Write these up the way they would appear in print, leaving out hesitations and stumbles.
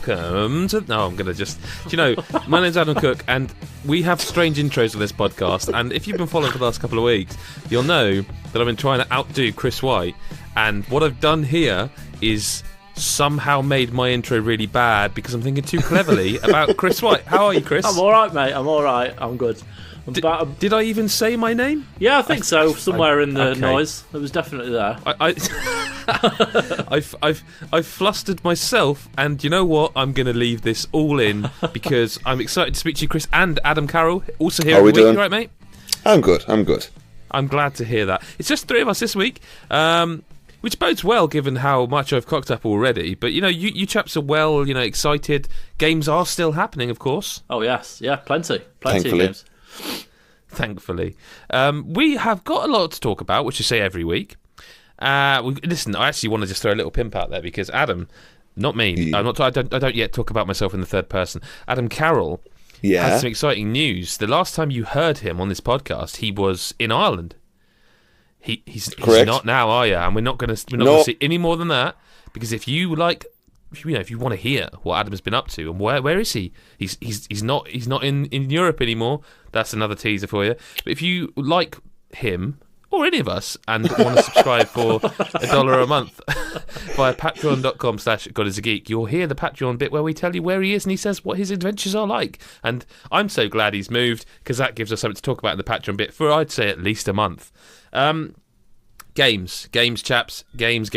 welcome to... No, I'm going to just... Do you know, my name's Adam Cook, and we have strange intros on this podcast, and if you've been following for the last couple of weeks, you'll know that I've been trying to outdo Chris White, and what I've done here is somehow made my intro really bad because I'm thinking too cleverly about Chris White. How are you, Chris? I'm alright, mate. I'm alright. I'm good. Did I even say my name? Yeah, I think so. Somewhere in the noise. It was definitely there. I've flustered myself, and you know what? I'm going to leave this all in because I'm excited to speak to you, Chris, and Adam Carroll, also here. How are we doing? You right, mate? I'm good. I'm glad to hear that. It's just three of us this week, which bodes well given how much I've cocked up already. But, you know, you chaps are well, you know, excited. Games are still happening, of course. Oh, yes. Yeah, plenty Thankfully. of games. Thankfully. We have got a lot to talk about, which I say every week. Listen, I actually want to just throw a little pimp out there because Adam, not me, I don't yet talk about myself in the third person. Adam Carroll had some exciting news. The last time you heard him on this podcast, he was in Ireland. He's not now, are you? And we're not going to see any more than that because if you want to hear what Adam has been up to and where is he? He's not in Europe anymore. That's another teaser for you. But if you like him or any of us and want to subscribe for $1 a month via patreon.com/GodIsAGeek, you'll hear the Patreon bit where we tell you where he is and he says what his adventures are like. And I'm so glad he's moved because that gives us something to talk about in the Patreon bit for, I'd say, at least a month. Games, chaps. Games.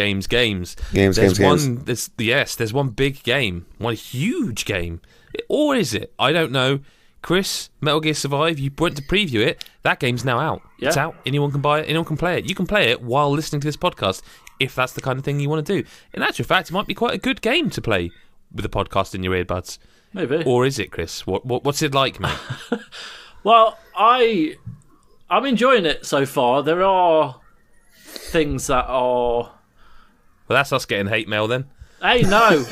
There's one big game, one huge game, or is it? I don't know. Chris, Metal Gear Survive. You went to preview it. That game's now out. Yeah. It's out. Anyone can buy it. Anyone can play it. You can play it while listening to this podcast if that's the kind of thing you want to do. In actual fact, it might be quite a good game to play with a podcast in your earbuds. Maybe. Or is it, Chris? What's it like, mate? Well, I'm enjoying it so far. There are things that are... Well, that's us getting hate mail then. Hey, no.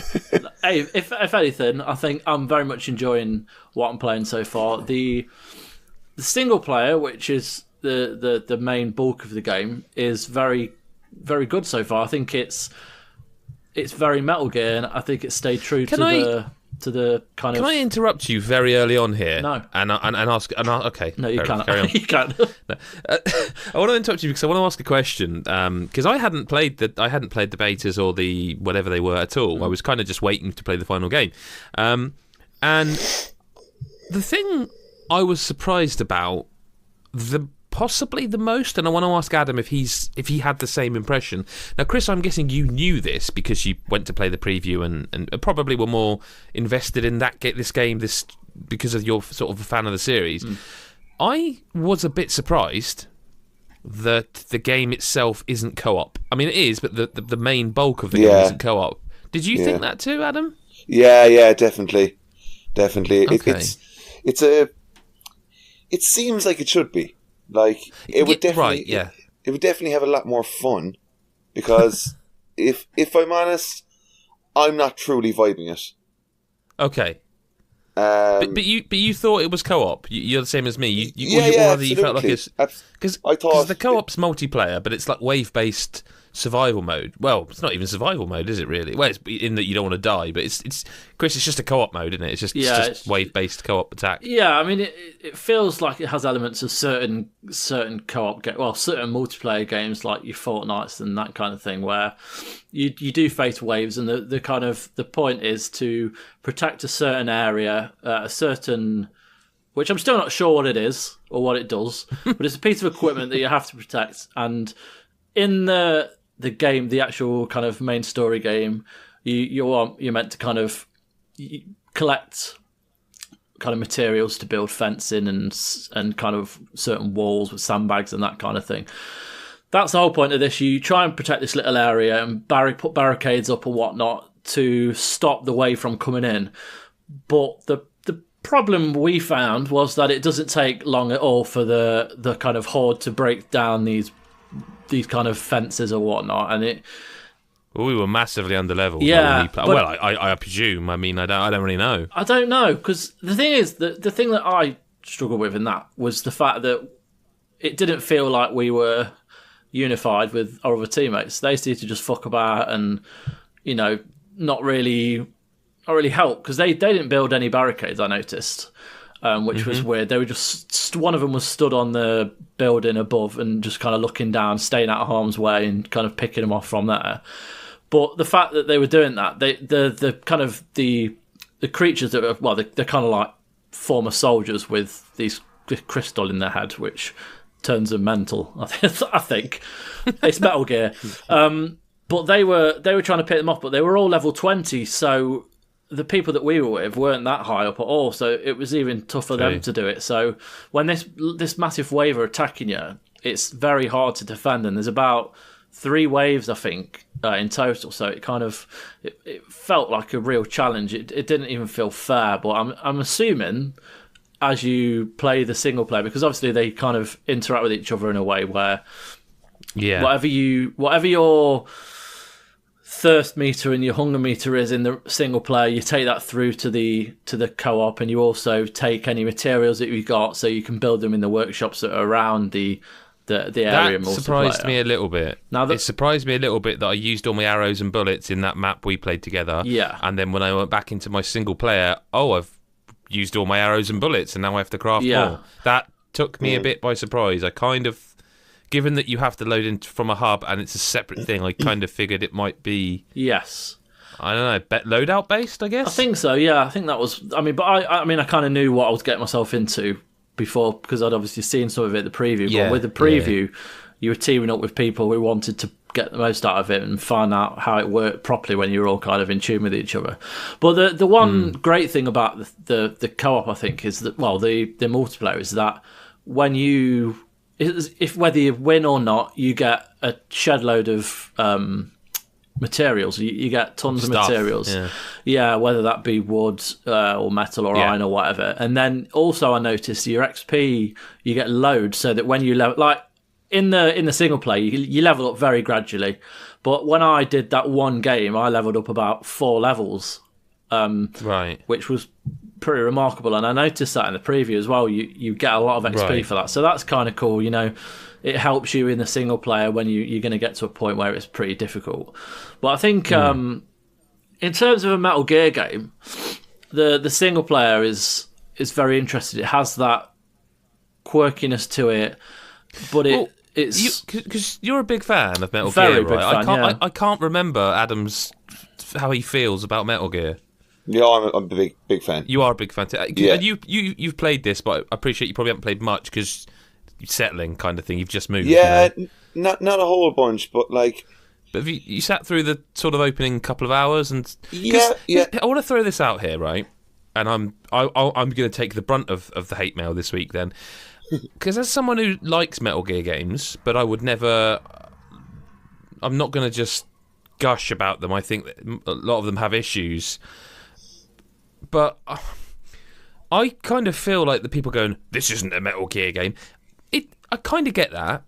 Hey, if anything, I think I'm very much enjoying what I'm playing so far. The single player, which is the main bulk of the game, is very, very good so far. I think it's very Metal Gear, and I think it stayed true to the kind of... Can I interrupt you very early on here? No. And ask... okay. No, you can't. You can't. No. I want to interrupt you because I want to ask a question. Because I hadn't played the betas or the whatever they were at all. I was kind of just waiting to play the final game. And the thing I was surprised about, possibly the most, and I want to ask Adam if he had the same impression. Now, Chris, I'm guessing you knew this because you went to play the preview and probably were more invested in this game because of you're sort of a fan of the series. I was a bit surprised that the game itself isn't co-op. I mean, it is, but the main bulk of the game isn't co-op. Did you think that too, Adam? Yeah, definitely. Okay. It seems like it should be. Like it would definitely, right, yeah. It would definitely have a lot more fun because if I'm honest, I'm not truly vibing it. Okay, but you thought it was co-op. You're the same as me. You felt like it's because the co-op's multiplayer, but it's like wave-based survival mode. Well, it's not even survival mode, is it really? Well, it's in that you don't want to die, but it's Chris, it's just a co-op mode, isn't it? It's just wave-based co-op attack. Yeah, I mean, it feels like it has elements of certain co-op certain multiplayer games like your Fortnites and that kind of thing, where you do face waves, and the kind of the point is to protect a certain area, which I'm still not sure what it is or what it does, but it's a piece of equipment that you have to protect. And in the game, the actual kind of main story game, you're meant to kind of collect kind of materials to build fencing and kind of certain walls with sandbags and that kind of thing. That's the whole point of this. You try and protect this little area and put barricades up and whatnot to stop the wave from coming in. But the problem we found was that it doesn't take long at all for the kind of horde to break down these kind of fences or whatnot, and we were massively underleveled. Yeah, I presume. I mean, I don't really know. I don't know, because the thing is, the thing that I struggled with in that was the fact that it didn't feel like we were unified with our other teammates. They seemed to just fuck about and, not really, really help because they didn't build any barricades. I noticed, which was weird. They were just one of them was stood on the building above and just kind of looking down, staying out of harm's way, and kind of picking them off from there. But the fact that they were doing that, the kind of the creatures that were, they're kind of like former soldiers with these crystal in their head, which turns them mental. I think it's Metal Gear. But they were trying to pick them off, but they were all level 20, so the people that we were with weren't that high up at all, so it was even tougher for them to do it. So when this massive wave are attacking you, it's very hard to defend, and there's about 3 waves, I think, in total. So it kind of it felt like a real challenge. It didn't even feel fair, but I'm assuming as you play the single player, because obviously they kind of interact with each other in a way where whatever your thirst meter and your hunger meter is in the single player, you take that through to the co-op, and you also take any materials that you've got so you can build them in the workshops that are around the area. That surprised me a little bit. It surprised me a little bit that I used all my arrows and bullets in that map we played together. Yeah. And then when I went back into my single player, I've used all my arrows and bullets and now I have to craft more. That took me a bit by surprise. I kind of, given that you have to load in from a hub and it's a separate thing, I kind of figured it might be... Yes. I don't know, loadout based, I guess? I think so, yeah. I think that was... I kind of knew what I was getting myself into before, because I'd obviously seen some of it in the preview. But with the preview, you were teaming up with people who wanted to get the most out of it and find out how it worked properly when you were all kind of in tune with each other. But the one great thing about the co-op, I think, is that, the multiplayer is that when you... If whether you win or not, you get a shed load of materials. You get tons of materials. Yeah, whether that be wood or metal or iron or whatever. And then also I noticed your XP, you get loads, so that when you level, like in the single play, you level up very gradually. But when I did that one game, I leveled up about 4 levels. Which was pretty remarkable, and I noticed that in the preview as well. You get a lot of XP for that, so that's kind of cool. You know, it helps you in the single player when you're going to get to a point where it's pretty difficult. But I think in terms of a Metal Gear game, the single player is very interesting. It has that quirkiness to it, but it's because you're a big fan of Metal Gear, right? I can't remember Adam's how he feels about Metal Gear. Yeah, I'm a big fan. You are a big fan. Yeah. And you've played this, but I appreciate you probably haven't played much because you're settling kind of thing. You've just moved. Yeah, not a whole bunch, but like. But have you sat through the sort of opening couple of hours and? Yeah. I want to throw this out here, right? And I'm going to take the brunt of the hate mail this week then, because as someone who likes Metal Gear games, but I would never. I'm not going to just gush about them. I think that a lot of them have issues. But I kind of feel like the people going, this isn't a Metal Gear game. I kind of get that,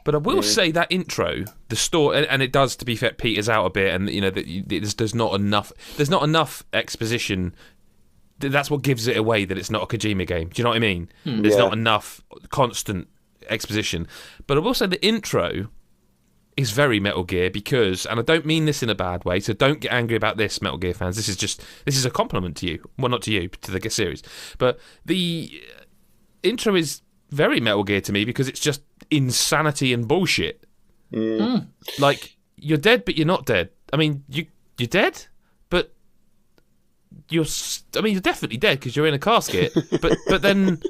but I will say that intro, the story, and it does, to be fair, peters out a bit, and you know there's not enough. There's not enough exposition. That's what gives it away that it's not a Kojima game. Do you know what I mean? There's not enough constant exposition. But I will say the intro is very Metal Gear because, and I don't mean this in a bad way, so don't get angry about this, Metal Gear fans. This is a compliment to you. Well, not to you, to the series. But the intro is very Metal Gear to me because it's just insanity and bullshit. Like, you're dead, but you're not dead. I mean, you're dead, but you're definitely dead because you're in a casket. but then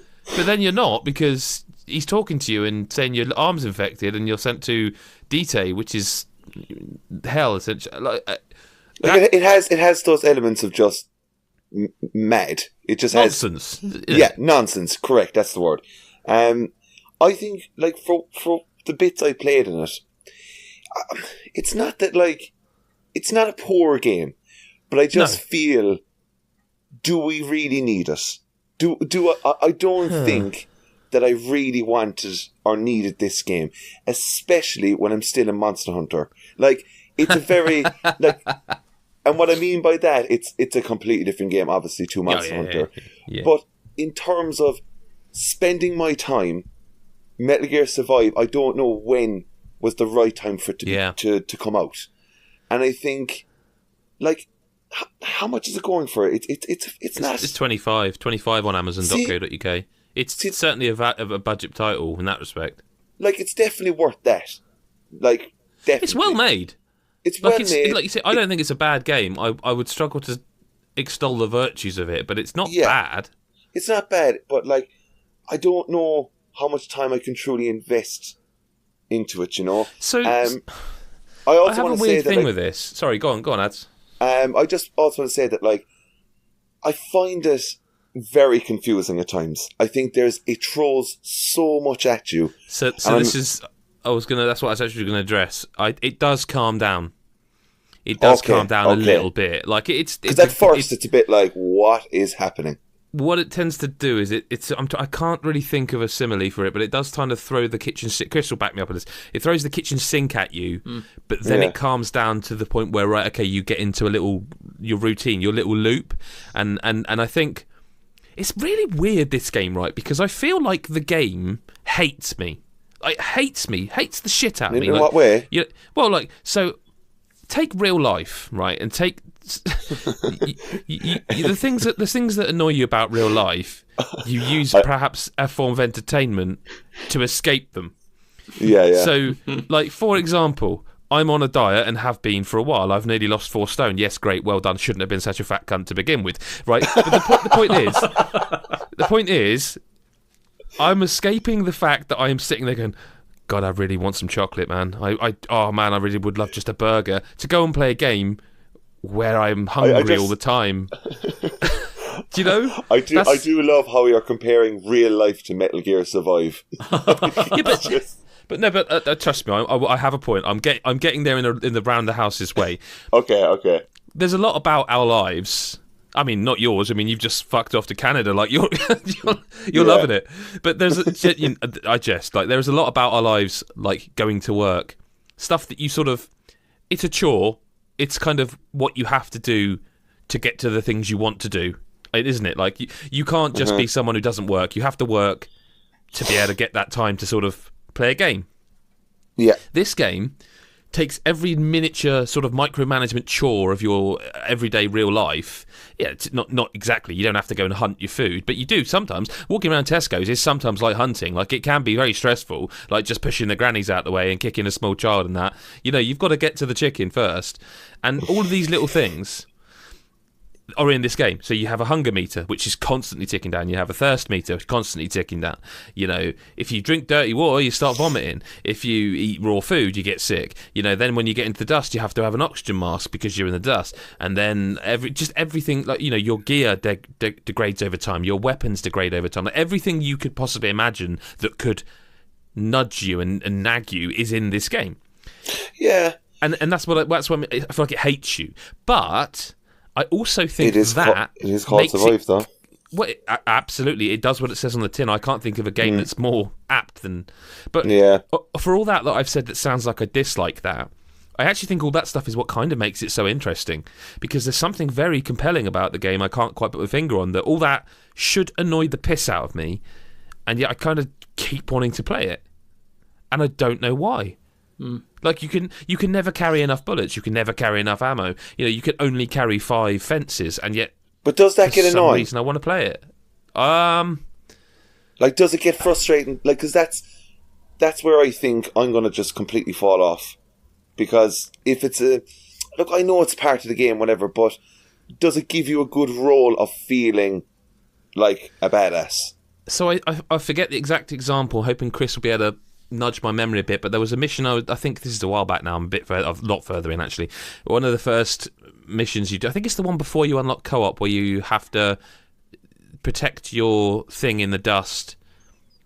you're not, because he's talking to you and saying your arm's infected and you're sent to Dite, which is hell, essentially. It has those elements of just mad. It just nonsense. has nonsense. Correct, that's the word. I think, like, for the bits I played in it, it's not that, like, it's not a poor game, but I just feel, do we really need it? I don't think that I really wanted or needed this game, especially when I'm still in Monster Hunter. Like, it's a very like, and what I mean by that, it's a completely different game, obviously, to Monster Hunter. Yeah. But in terms of spending my time, Metal Gear Survive, I don't know when was the right time for it to come out, and I think, like, how much is it going for? It's not. It's 25 on Amazon.co.uk. It's certainly a budget title in that respect. Like, it's definitely worth that. Like, definitely. It's well made. It's well made. Like you say, I don't think it's a bad game. I would struggle to extol the virtues of it, but it's not bad. It's not bad, but like, I don't know how much time I can truly invest into it, you know? So, I also have want a to say weird that, thing like, with this. Sorry, go on, Ads. I just also want to say that, like, I find it very confusing at times. I think it throws so much at you. So this is, that's what I was actually going to address. It does calm down. It does calm down a little bit. Like, because at first it's a bit like, what is happening? What it tends to do is I can't really think of a simile for it, but it does kind of throw the kitchen sink. Chris will back me up on this. It throws the kitchen sink at you, but then it calms down to the point where, right, okay, you get into your routine, your little loop, and I think it's really weird, this game, right? Because I feel like the game hates me. Like, hates the shit out of me. In like, what way? So take real life, right, and take the things that annoy you about real life. You use perhaps a form of entertainment to escape them. Yeah. So, like, for example, I'm on a diet and have been for a while. I've nearly lost 4 stone. Yes, great, well done. Shouldn't have been such a fat cunt to begin with, right? But the point is, I'm escaping the fact that I am sitting there going, God, I really want some chocolate, man. I really would love just a burger, to go and play a game where I'm hungry all the time. Do you know? I do love how you're comparing real life to Metal Gear Survive. But trust me, I have a point. I'm getting there in the round the houses way. Okay. There's a lot about our lives. I mean, not yours. I mean, you've just fucked off to Canada. Like, you're loving it. But there's there's a lot about our lives, like going to work, stuff that you sort of, it's a chore. It's kind of what you have to do to get to the things you want to do, isn't it? Like, you can't just be someone who doesn't work. You have to work to be able to get that time to sort of play a game. Yeah. This game takes every miniature sort of micromanagement chore of your everyday real life. Yeah, it's not exactly. You don't have to go and hunt your food, but you do sometimes. Walking around Tesco's is sometimes like hunting. Like, it can be very stressful, like just pushing the grannies out the way and kicking a small child and that. You know, you've got to get to the chicken first. And all of these little things are in this game. So you have a hunger meter, which is constantly ticking down. You have a thirst meter, which is constantly ticking down. You know, if you drink dirty water, you start vomiting. If you eat raw food, you get sick. You know, then when you get into the dust, you have to have an oxygen mask because you're in the dust. And then everything, like, you know, your gear degrades over time. Your weapons degrade over time. Like, everything you could possibly imagine that could nudge you and nag you is in this game. Yeah. And that's what I feel like it hates you. But I also think it is called Survive, though. Well, absolutely, it does what it says on the tin. I can't think of a game that's more apt than. But for all that I've said that sounds like I dislike that, I actually think all that stuff is what kind of makes it so interesting, because there's something very compelling about the game I can't quite put my finger on, that all that should annoy the piss out of me, and yet I kind of keep wanting to play it, and I don't know why. Like, you can never carry enough bullets, you can never carry enough ammo. You know, you can only carry 5 fences, and yet. But does that get annoying? For some reason, I want to play it. Like, does it get frustrating? Like, because that's where I think I'm going to just completely fall off. Because if it's look, I know it's part of the game, whatever, but does it give you a good role of feeling like a badass? So I forget the exact example, hoping Chris will be able to nudge my memory a bit, but there was a mission, I think this is a while back now, I'm a lot further in actually. One of the first missions you do, I think it's the one before you unlock co-op, where you have to protect your thing in the dust.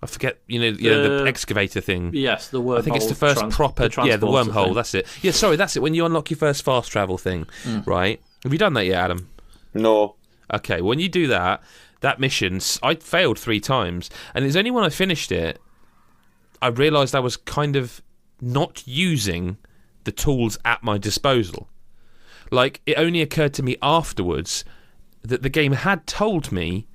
I forget, the excavator thing. Yes, the wormhole. I think it's the first the wormhole, thing. That's it. Yeah, sorry, that's it, when you unlock your first fast travel thing, right? Have you done that yet, Adam? No. Okay, when you do that mission, I failed 3 times, and it's only when I finished it I realised I was kind of not using the tools at my disposal. Like, it only occurred to me afterwards that the game had told me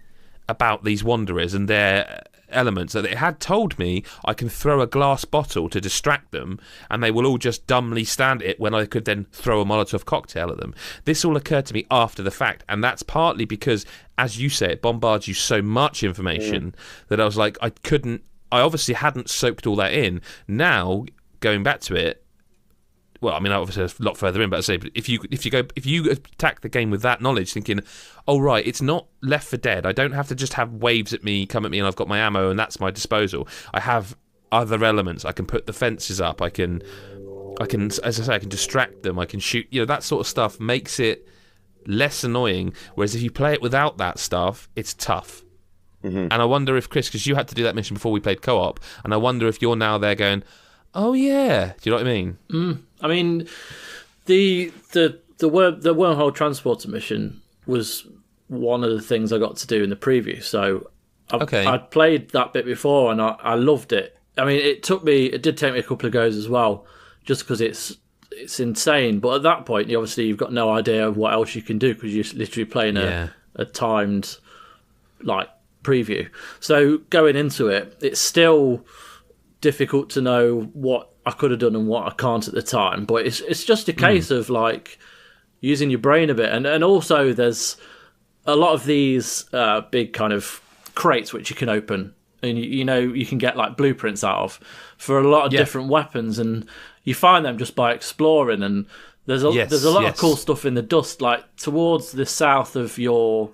about these wanderers and their elements that it had told me I can throw a glass bottle to distract them and they will all just dumbly stand it when I could then throw a Molotov cocktail at them. This all occurred to me after the fact, and that's partly because, as you say, it bombards you so much information that I was like, I obviously hadn't soaked all that in. Now, going back to it, well, I mean, obviously a lot further in, but I say, if you attack the game with that knowledge, thinking, oh right, it's not Left 4 Dead. I don't have to just have waves come at me, and I've got my ammo, and that's my disposal. I have other elements. I can put the fences up. I can, as I say, I can distract them. I can shoot. That sort of stuff makes it less annoying. Whereas if you play it without that stuff, it's tough. Mm-hmm. And I wonder if Chris, because you had to do that mission before we played co-op, and I wonder if you're now there going, oh yeah, do you know what I mean? I mean, the wormhole transporter mission was one of the things I got to do in the preview. So I'd played that bit before and I loved it. I mean, it did take me a couple of goes as well, just because it's insane. But at that point, you've got no idea of what else you can do because you're literally playing a timed preview. So going into it, it's still difficult to know what I could have done and what I can't at the time, but it's just a case of using your brain a bit, and also there's a lot of these big kind of crates which you can open, and you can get blueprints out of for a lot of different weapons, and you find them just by exploring. And there's a lot of cool stuff in the dust, towards the south of your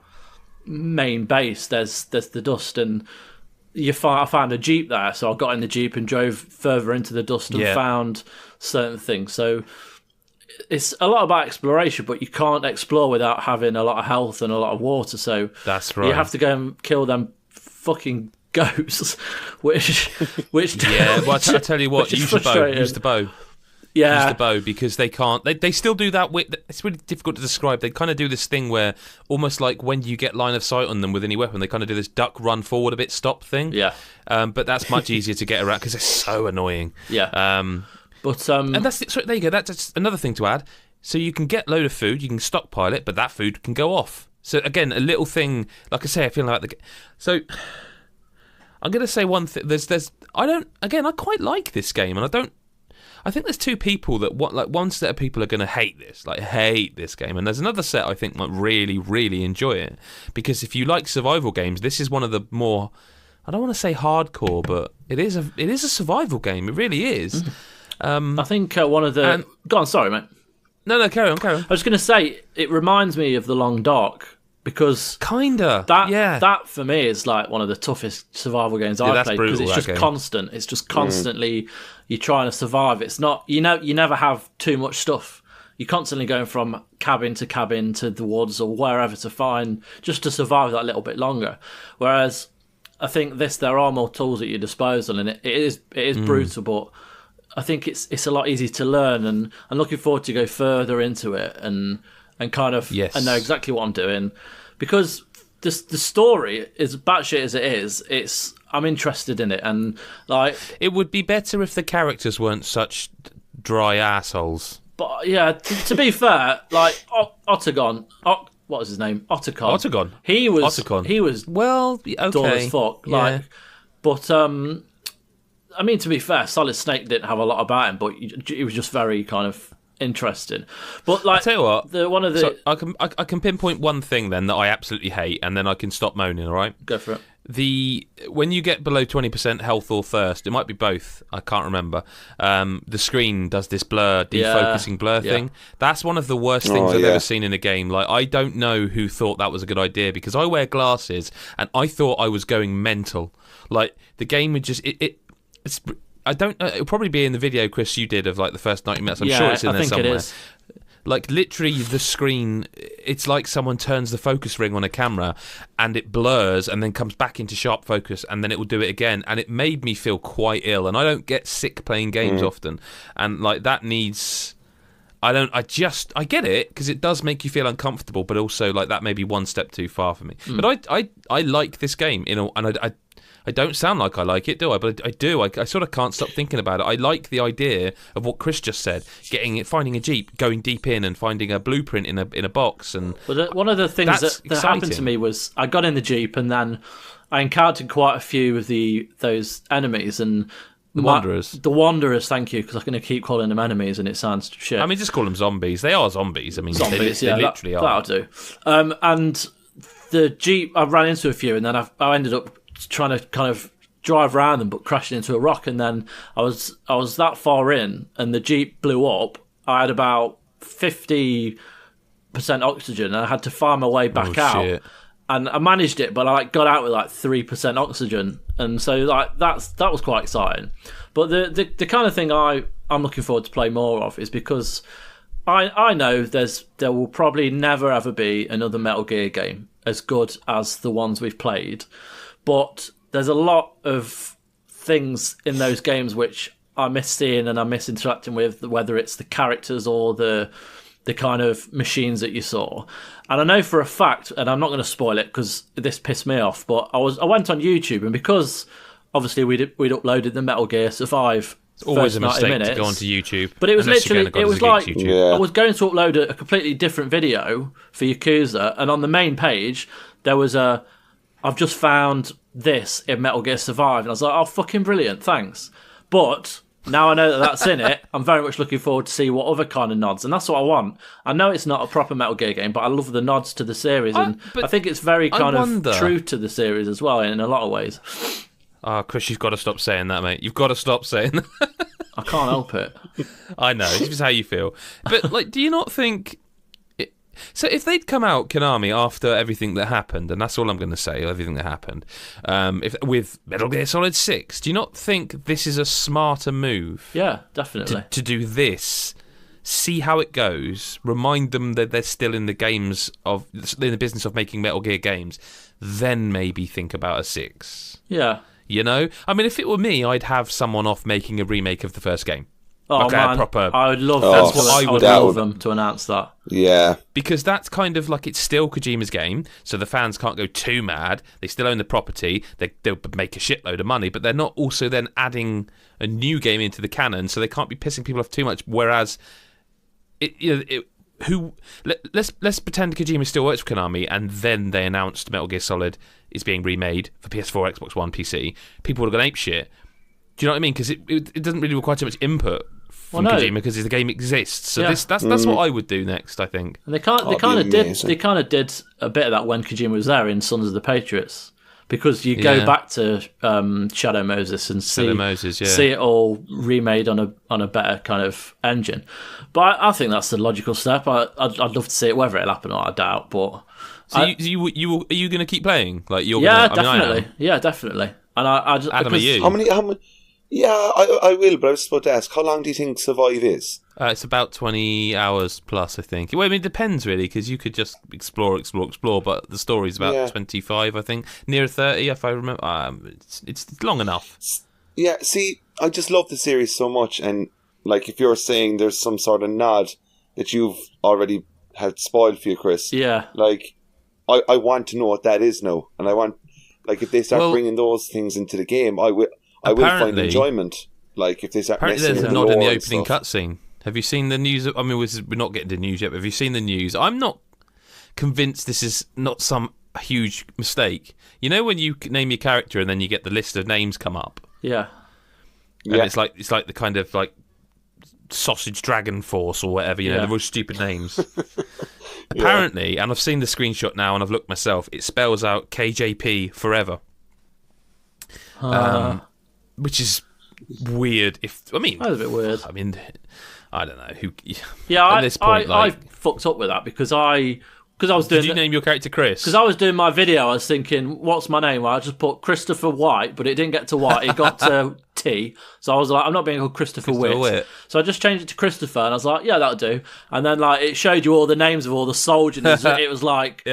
main base. There's the dust, and I found a Jeep there, so I got in the Jeep and drove further into the dust and found certain things. So it's a lot about exploration, but you can't explore without having a lot of health and a lot of water. So that's right. You have to go and kill them fucking ghosts, which yeah. Well, I tell you what, use the bow. Use the bow. Yeah. Use the bow, because they can't. They still do that. It's really difficult to describe. They kind of do this thing where, almost like when you get line of sight on them with any weapon, they kind of do this duck, run forward a bit, stop thing. Yeah. But that's much easier to get around because they're so annoying. Yeah. And there you go. That's another thing to add. So you can get a load of food, you can stockpile it, but that food can go off. So again, a little thing. Like I say, I feel like so. I'm going to say one thing. I quite like this game, and I think there's two people one set of people are going to hate this game, and there's another set I think might really, really enjoy it, because if you like survival games, this is one of the more, I don't want to say hardcore, but it is a survival game. It really is. I think one of the... Go on, sorry, mate. No, carry on. I was going to say, it reminds me of The Long Dark, because kinda that for me is one of the toughest survival games I've played, because it's just constant. It's just constantly you're trying to survive. It's not you never have too much stuff. You're constantly going from cabin to the woods or wherever to find, just to survive that little bit longer. Whereas I think there are more tools at your disposal, and it is brutal, but I think it's a lot easier to learn, and I'm looking forward to go further into it and kind of and know exactly what I'm doing, because the story, is batshit as it is, I'm interested in it, and it would be better if the characters weren't such dry assholes. But yeah, to be fair, Otacon, what was his name? Otacon. He was well, okay, dull as fuck. But I mean, to be fair, Solid Snake didn't have a lot about him, but he was just very kind of interesting. But I tell you what, I can pinpoint one thing then that I absolutely hate, and then I can stop moaning. All right, go for it. When you get below 20% health or thirst, it might be both, I can't remember, the screen does this defocusing blur thing. That's one of the worst things I've ever seen in a game. I don't know who thought that was a good idea, because I wear glasses and I thought I was going mental. The game would just it's I don't know, it'll probably be in the video, Chris, you did of the first 90 minutes. I'm sure it's in there somewhere. It is. Literally, the screen, it's like someone turns the focus ring on a camera and it blurs and then comes back into sharp focus, and then it will do it again. And it made me feel quite ill. And I don't get sick playing games often. And that needs... I get it, because it does make you feel uncomfortable, but also that may be one step too far for me. But I like this game, and I don't sound like I like it, do I? But I do. I sort of can't stop thinking about it. I like the idea of what Chris just said: finding a Jeep, going deep in, and finding a blueprint in a box. And one of the things that happened to me was I got in the Jeep, and then I encountered quite a few of those enemies and The Wanderers. The Wanderers, thank you, because I'm going to keep calling them enemies and it sounds shit. I mean, just call them zombies. They are zombies. I mean, Zombies, they literally are. That'll do. And the Jeep, I ran into a few, and then I ended up trying to kind of drive around them, but crashing into a rock. And then I was that far in, and the Jeep blew up. I had about 50% oxygen, and I had to find my way back out. Shit. And I managed it, but I got out with like 3% oxygen, and so like that was quite exciting. But the kind of thing I'm looking forward to play more of is because I know there will probably never ever be another Metal Gear game as good as the ones we've played, but there's a lot of things in those games which I miss seeing and I miss interacting with, whether it's the characters or the kind of machines that you saw. And I know for a fact, and I'm not going to spoil it because this pissed me off, but I went on YouTube, and because obviously we'd uploaded the Metal Gear Survive. It's always a mistake minutes, to go onto YouTube. But it was literally, it was like, Yeah. I was going to upload a completely different video for Yakuza, and on the main page, there was I've just found this in Metal Gear Survive. And I was like, oh, fucking brilliant, thanks. But now I know that that's in it, I'm very much looking forward to see what other kind of nods, and that's what I want. I know it's not a proper Metal Gear game, but I love the nods to the series, and I think it's very kind of true to the series as well in a lot of ways. Oh, Chris, you've got to stop saying that, mate. You've got to stop saying that. I can't help it. I know, it's just how you feel. But, like, do you not think... So if they'd come out, Konami, after everything that happened, and that's all I'm going to say, everything that happened, with Metal Gear Solid 6, do you not think this is a smarter move? Yeah, definitely. To do this, see how it goes, remind them that they're still in the business of making Metal Gear games, then maybe think about a 6. Yeah. You know? I mean, if it were me, I'd have someone off making a remake of the first game. Oh, like man, proper... I would love I would love them to announce that. Yeah. Because that's kind of like, it's still Kojima's game, so the fans can't go too mad. They still own the property. They'll make a shitload of money, but they're not also then adding a new game into the canon, so they can't be pissing people off too much. Whereas, let's pretend Kojima still works for Konami, and then they announced Metal Gear Solid is being remade for PS4, Xbox One, PC. People would have gone apeshit. Do you know what I mean? Because it doesn't really require too much input from Kojima because the game exists. So that's what I would do next, I think. And they kind of did a bit of that when Kojima was there in Sons of the Patriots, because you go back to Shadow Moses and see it all remade on a better kind of engine. But I think that's the logical step. I'd love to see it. Whether it'll happen or not, I doubt. But so are you going to keep playing? Like definitely. Yeah, definitely. And I just, Adam, are you? How many? Yeah, I will, but I was about to ask, how long do you think Survive is? It's about 20 hours plus, I think. Well, I mean, it depends, really, because you could just explore, but the story's about 25, I think. Near 30, if I remember. It's long enough. Yeah, see, I just love the series so much, and, like, if you're saying there's some sort of nod that you've already had spoiled for you, Chris. Yeah. Like, I want to know what that is now, and I want, like, if they start bringing those things into the game, I will find enjoyment. Like, if they start apparently messing there's a with nod in the lore and opening stuff. cutscene. Have you seen the news? I mean, we're not getting to news yet, but have you seen the news? I'm not convinced this is not some huge mistake. You know when you name your character and then you get the list of names come up? Yeah. And it's like the kind of like Sausage Dragon Force or whatever, you know, the real stupid names. Apparently, and I've seen the screenshot now and I've looked myself, it spells out KJP forever. Which is weird. That's a bit weird. I mean, I don't know who. Yeah, at this point, I fucked up with that because I was doing. Did you name your character Chris? Because I was doing my video, I was thinking, what's my name? Well, I just put Christopher White, but it didn't get to White. It got to T. So I was like, I'm not being called Christopher Witt. So I just changed it to Christopher, and I was like, yeah, that'll do. And then like it showed you all the names of all the soldiers. It was like,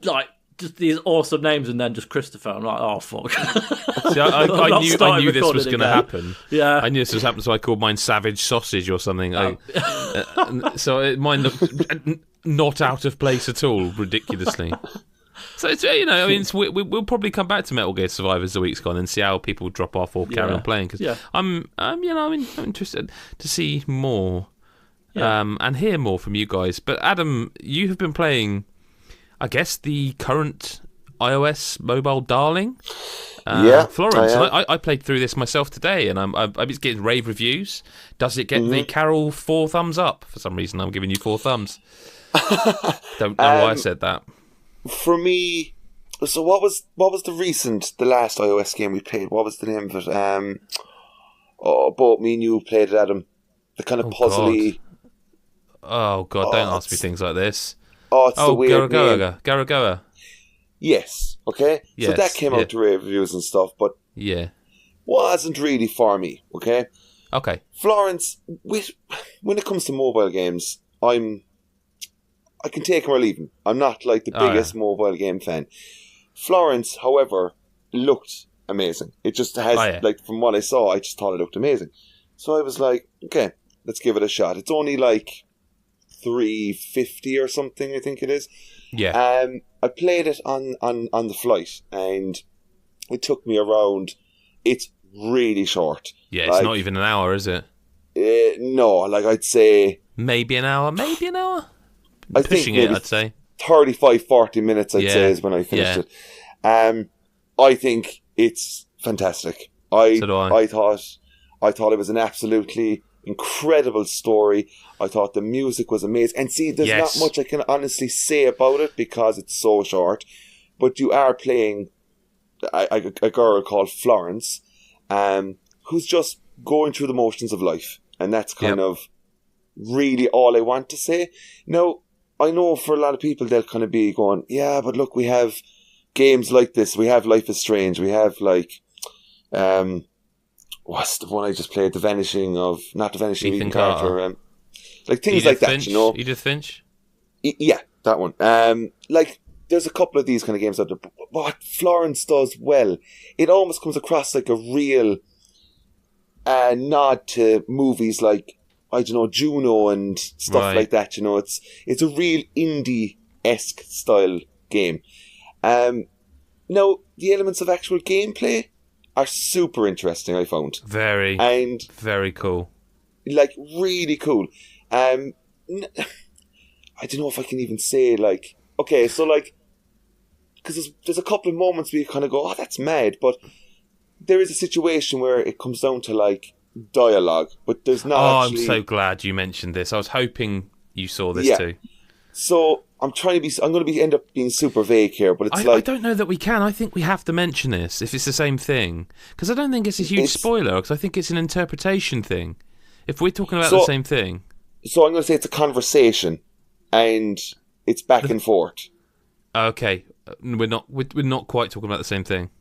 like. Just these awesome names and then just Christopher. I'm like, oh fuck. See, I knew this was going to happen. Yeah, I knew this was happening, so I called mine Savage Sausage or something. So mine looked not out of place at all, ridiculously. So it's, I mean, we'll probably come back to Metal Gear Survive as the week's gone and see how people drop off or carry on playing. Because I'm interested to see more and hear more from you guys. But Adam, you have been playing, I guess, the current iOS mobile darling. Yeah, Florence. I played through this myself today, and I'm getting rave reviews. Does it get the Carol 4 thumbs up? For some reason, I'm giving you 4 thumbs. Don't know why I said that. For me, so what was the last iOS game we played? What was the name of it? Both me and you played it, Adam. The kind of puzzly. Oh God! Don't ask me things like this. Oh, it's the weird name. Garagoa. Yes. Okay. Yes, so that came out to rave reviews and stuff, but wasn't really for me. Okay. Okay. Florence, when it comes to mobile games, I can take him or leave him. I'm not like the biggest mobile game fan. Florence, however, looked amazing. It just has, like, from what I saw, I just thought it looked amazing. So I was like, okay, let's give it a shot. It's only like $3.50 or something, I think it is. Yeah. I played it on the flight, and it took me around. It's really short. Yeah, it's not even an hour, is it? No, like I'd say maybe an hour. Pushing it, I'd say 35-40 minutes. I'd say is when I finished it. I think it's fantastic. I thought it was an absolutely incredible story. I thought the music was amazing. And see, there's not much I can honestly say about it because it's so short. But you are playing a girl called Florence, who's just going through the motions of life. And that's kind of really all I want to say. Now, I know for a lot of people, they'll kind of be going, yeah, but look, we have games like this. We have Life is Strange. We have, like, what's the one I just played? Not The Vanishing Ethan Carter. Like things like that, Finch, you know. Edith Finch? Yeah, that one. Like, there's a couple of these kind of games out there. But what Florence does well, it almost comes across like a real nod to movies like, I don't know, Juno and stuff like that, you know. It's a real indie-esque style game. Now, the elements of actual gameplay are super interesting, I found. Very cool. Like, really cool. I don't know if I can even say, like... Okay, so, like... Because there's a couple of moments where you kind of go, oh, that's mad, but there is a situation where it comes down to, like, dialogue, but there's not actually... I'm so glad you mentioned this. I was hoping you saw this too. So, I'm going to end up being super vague here, but it's I don't know that we can. I think we have to mention this if it's the same thing. Because I don't think it's a huge spoiler, because I think it's an interpretation thing. If we're talking about the same thing. So I'm going to say it's a conversation, and it's back and forth. Okay. We're not quite talking about the same thing.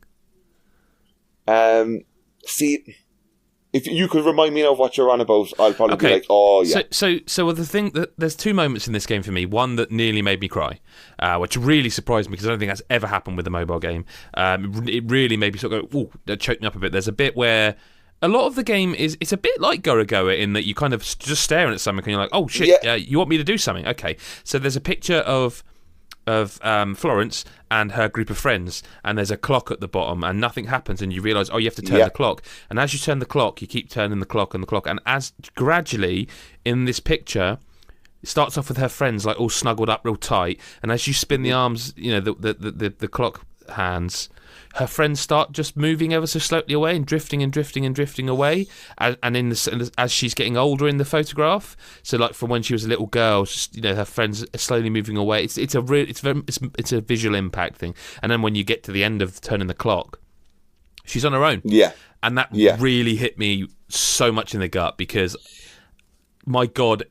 See... If you could remind me of what you're on about, I'll probably be like, oh, yeah. So the thing that there's 2 moments in this game for me. One that nearly made me cry, which really surprised me because I don't think that's ever happened with a mobile game. It really made me sort of go, ooh, that choked me up a bit. There's a bit where a lot of the game it's a bit like Gorogoa in that you kind of just staring at something and you're like, oh shit, you want me to do something? Okay. So there's a picture of Florence and her group of friends, and there's a clock at the bottom, and nothing happens, and you realise, oh, you have to turn the clock. And as you turn the clock, you keep turning the clock, and as gradually in this picture, it starts off with her friends like all snuggled up real tight, and as you spin the arms, you know, the clock hands, her friends start just moving ever so slowly away and drifting away, and as she's getting older in the photograph, so like from when she was a little girl, just, you know, her friends are slowly moving away. It's a visual impact thing. And then when you get to the end of turning the clock, she's on her own. And that really hit me so much in the gut because, my God,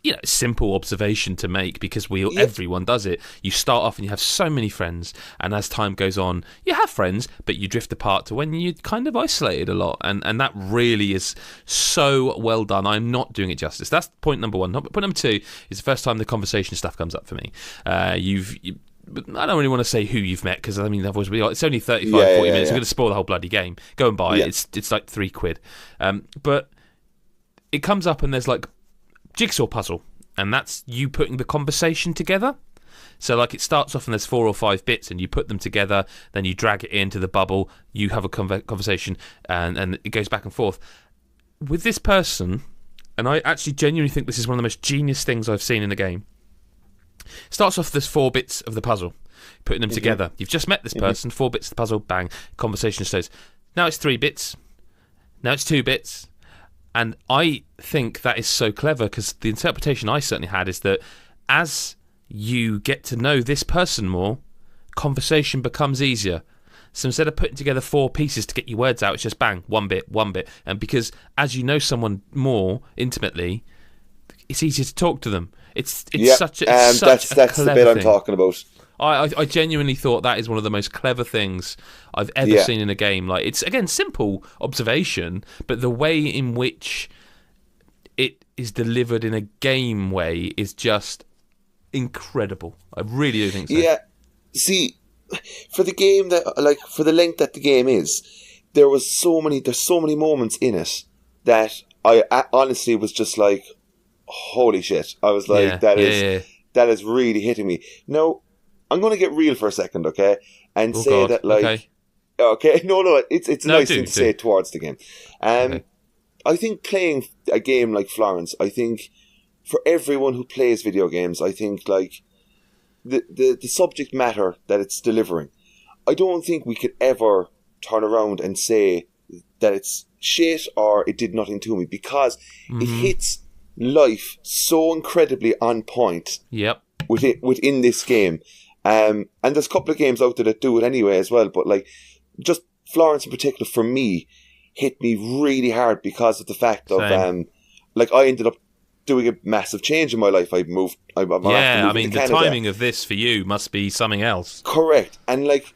you know, simple observation to make because everyone does it. You start off and you have so many friends, and as time goes on, you have friends, but you drift apart to when you're kind of isolated a lot, and that really is so well done. I'm not doing it justice. That's point number 1. Point number 2 is the first time the conversation stuff comes up for me. I don't really want to say who you've met because I mean it's only 35-40 minutes. I'm going to spoil the whole bloody game. Go and buy it. It's like £3. But it comes up and there's like jigsaw puzzle, and that's you putting the conversation together. So like it starts off and there's 4 or 5 bits and you put them together, then you drag it into the bubble, you have a conversation, and it goes back and forth with this person. And I actually genuinely think this is one of the most genius things I've seen in a game. Starts off, there's 4 bits of the puzzle. putting them together. You've just met this person, 4 bits of the puzzle, bang, conversation starts. Now it's 3 bits. Now it's 2 bits. And I think that is so clever, because the interpretation I certainly had is that as you get to know this person more, conversation becomes easier. So instead of putting together 4 pieces to get your words out, it's just bang, 1 bit, 1 bit. And because as you know someone more intimately, it's easier to talk to them. It's such a that's clever the bit I'm thing. talking about. I genuinely thought that is one of the most clever things I've ever seen in a game. Like, it's, again, simple observation, but the way in which it is delivered in a game way is just incredible. I really do think so. Yeah, see, for the game for the length that the game is, there's so many moments in it that I honestly was just like, holy shit. I was like, that is really hitting me. Now, I'm going to get real for a second, okay? And say that, like... Okay, no, it's a nice thing to say towards the game. I think playing a game like Florence, I think for everyone who plays video games, I think, like, the subject matter that it's delivering, I don't think we could ever turn around and say that it's shit or it did nothing to me, because it hits life so incredibly on point within this game. And there's a couple of games out there that do it anyway as well, but like just Florence in particular for me hit me really hard because of the fact of like I ended up doing a massive change in my life. I moved. I mean, the timing of this for you must be something else. Correct, and like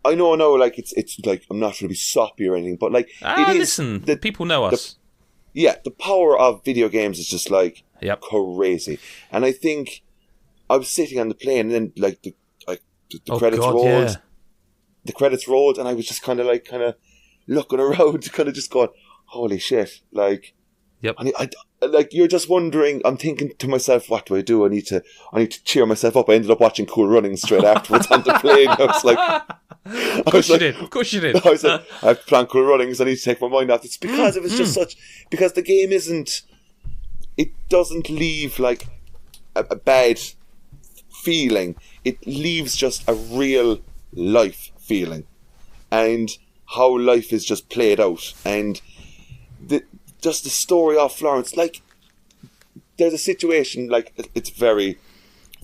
I know now, like it's like I'm not trying to be soppy or anything, but like it is. Listen, people know us. The power of video games is just like crazy, and I think I was sitting on the plane and then like the credits rolled. Yeah. The credits rolled, and I was just kind of looking around, kind of just going, "Holy shit!" Like, and I like you're just wondering. I'm thinking to myself, "What do I do? I need to cheer myself up." I ended up watching Cool Runnings straight afterwards on the plane. I was like, "Of course you did." Of course you did. I was like, "I have to plan Cool Runnings. I need to take my mind off." It's because it was just because the game doesn't leave like a bad feeling. It leaves just a real life feeling, and how life is just played out, and just the story of Florence. Like, there's a situation, like, it's very,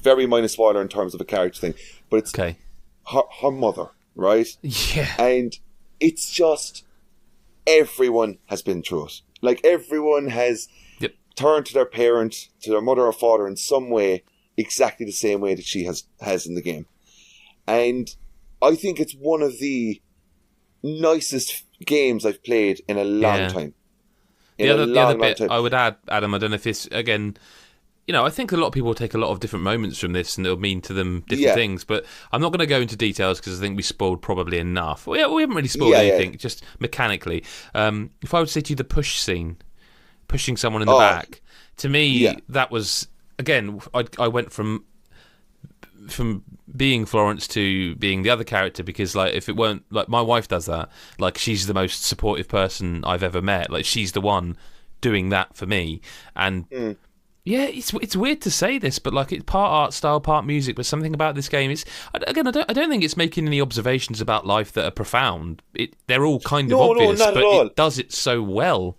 very minor spoiler in terms of a character thing, but it's her mother, right? Yeah. And it's just, everyone has been through it. Like, everyone has turned to their parent, to their mother or father in some way, exactly the same way that she has in the game. And I think it's one of the nicest games I've played in a long time. The other bit I would add, Adam, I don't know if this, again, I think a lot of people take a lot of different moments from this and it'll mean to them different things, but I'm not going to go into details because I think we spoiled probably enough. We haven't really spoiled anything, just mechanically. If I would say to you the push scene, pushing someone in the back, to me, that was, again, I went from being Florence to being the other character, because like if it weren't like my wife does that, like she's the most supportive person I've ever met, like she's the one doing that for me. And it's weird to say this, but like it's part art style, part music, but something about this game is, again, I don't think it's making any observations about life that are profound. They're all kind of obvious, but it does it so well.